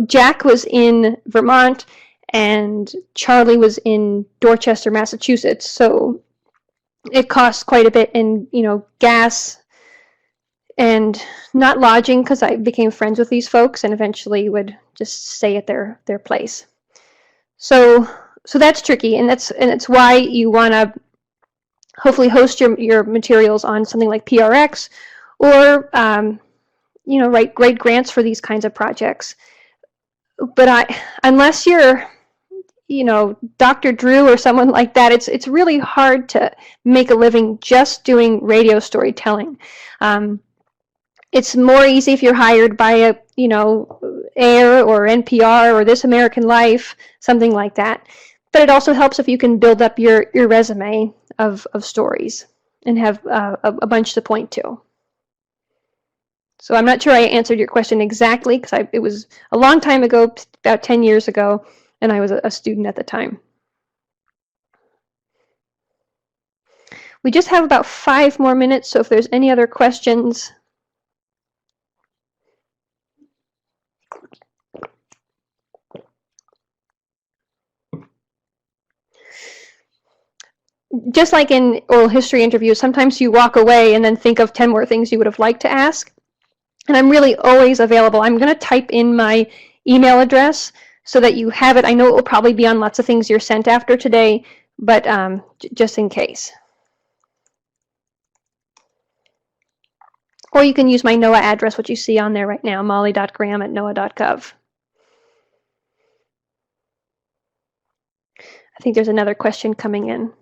Jack was in Vermont, and Charlie was in Dorchester, Massachusetts, so it cost quite a bit in, gas, and not lodging, because I became friends with these folks and eventually would just stay at their place. So that's tricky, and it's why you want to hopefully host your materials on something like PRX, or write great grants for these kinds of projects. But unless you're Dr. Drew or someone like that, it's really hard to make a living just doing radio storytelling. It's more easy if you're hired by AIR or NPR or This American Life, something like that. But it also helps if you can build up your resume of stories and have a bunch to point to. So I'm not sure I answered your question exactly, because it was a long time ago, about 10 years ago, and I was a student at the time. We just have about 5 more minutes, so if there's any other questions. Just like in oral history interviews, sometimes you walk away and then think of 10 more things you would have liked to ask. And I'm really always available. I'm going to type in my email address so that you have it. I know it will probably be on lots of things you're sent after today, but just in case. Or you can use my NOAA address, which you see on there right now, molly.graham@noaa.gov. I think there's another question coming in.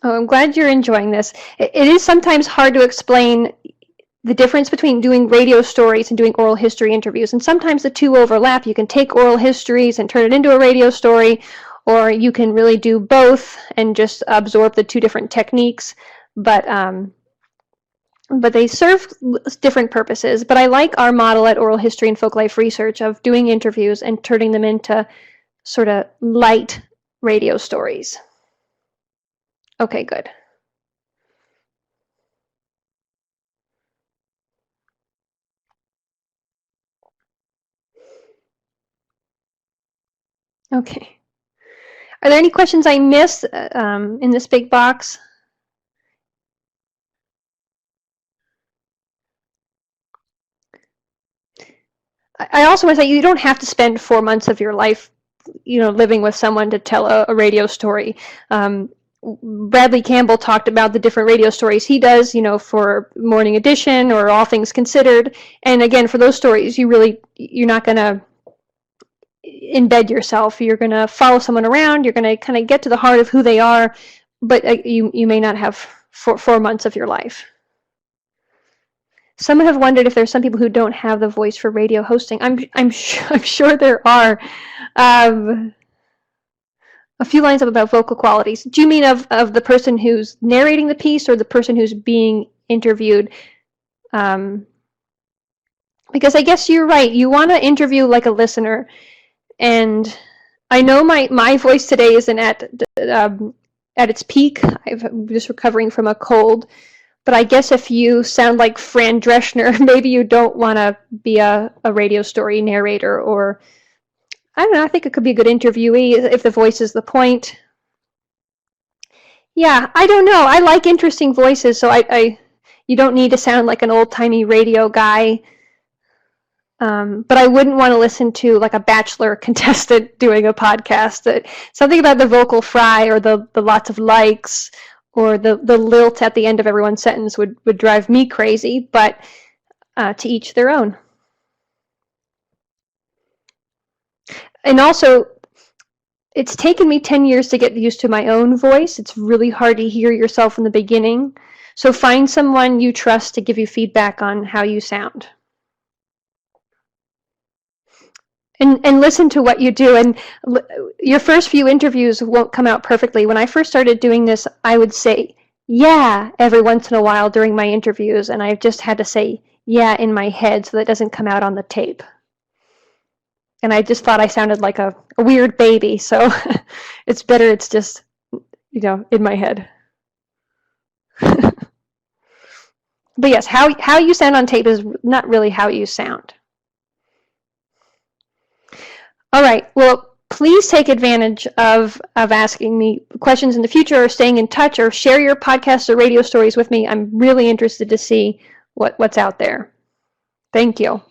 Oh, I'm glad you're enjoying this. It is sometimes hard to explain the difference between doing radio stories and doing oral history interviews. And sometimes the two overlap. You can take oral histories and turn it into a radio story, or you can really do both and just absorb the two different techniques. But they serve different purposes. But I like our model at Oral History and Folklife Research of doing interviews and turning them into sort of light radio stories. Okay, good. Okay. Are there any questions I missed in this big box? I also want to say you don't have to spend 4 months of your life, living with someone to tell a radio story. Bradley Campbell talked about the different radio stories he does, for Morning Edition or All Things Considered. And again, for those stories, you're not going to embed yourself. You're going to follow someone around. You're going to kind of get to the heart of who they are, but you may not have 4 months of your life. Some have wondered if there's some people who don't have the voice for radio hosting. I'm sure there are. A few lines up about vocal qualities. Do you mean of the person who's narrating the piece or the person who's being interviewed? Because I guess you're right. You want to interview like a listener. And I know my voice today isn't at its peak. I'm just recovering from a cold. But I guess if you sound like Fran Drescher, maybe you don't want to be a radio story narrator, or I don't know, I think it could be a good interviewee if the voice is the point. Yeah, I don't know. I like interesting voices, so you don't need to sound like an old-timey radio guy. But I wouldn't want to listen to like a Bachelor contestant doing a podcast. Something about the vocal fry or the lots of likes or the lilt at the end of everyone's sentence would drive me crazy, but to each their own. And also, it's taken me 10 years to get used to my own voice. It's really hard to hear yourself in the beginning. So find someone you trust to give you feedback on how you sound. And listen to what you do. And your first few interviews won't come out perfectly. When I first started doing this, I would say, yeah, every once in a while during my interviews. And I've just had to say, yeah, in my head so that it doesn't come out on the tape. And I just thought I sounded like a weird baby. So it's better it's just, in my head. But yes, how you sound on tape is not really how you sound. All right, well, please take advantage of asking me questions in the future or staying in touch or share your podcasts or radio stories with me. I'm really interested to see what's out there. Thank you.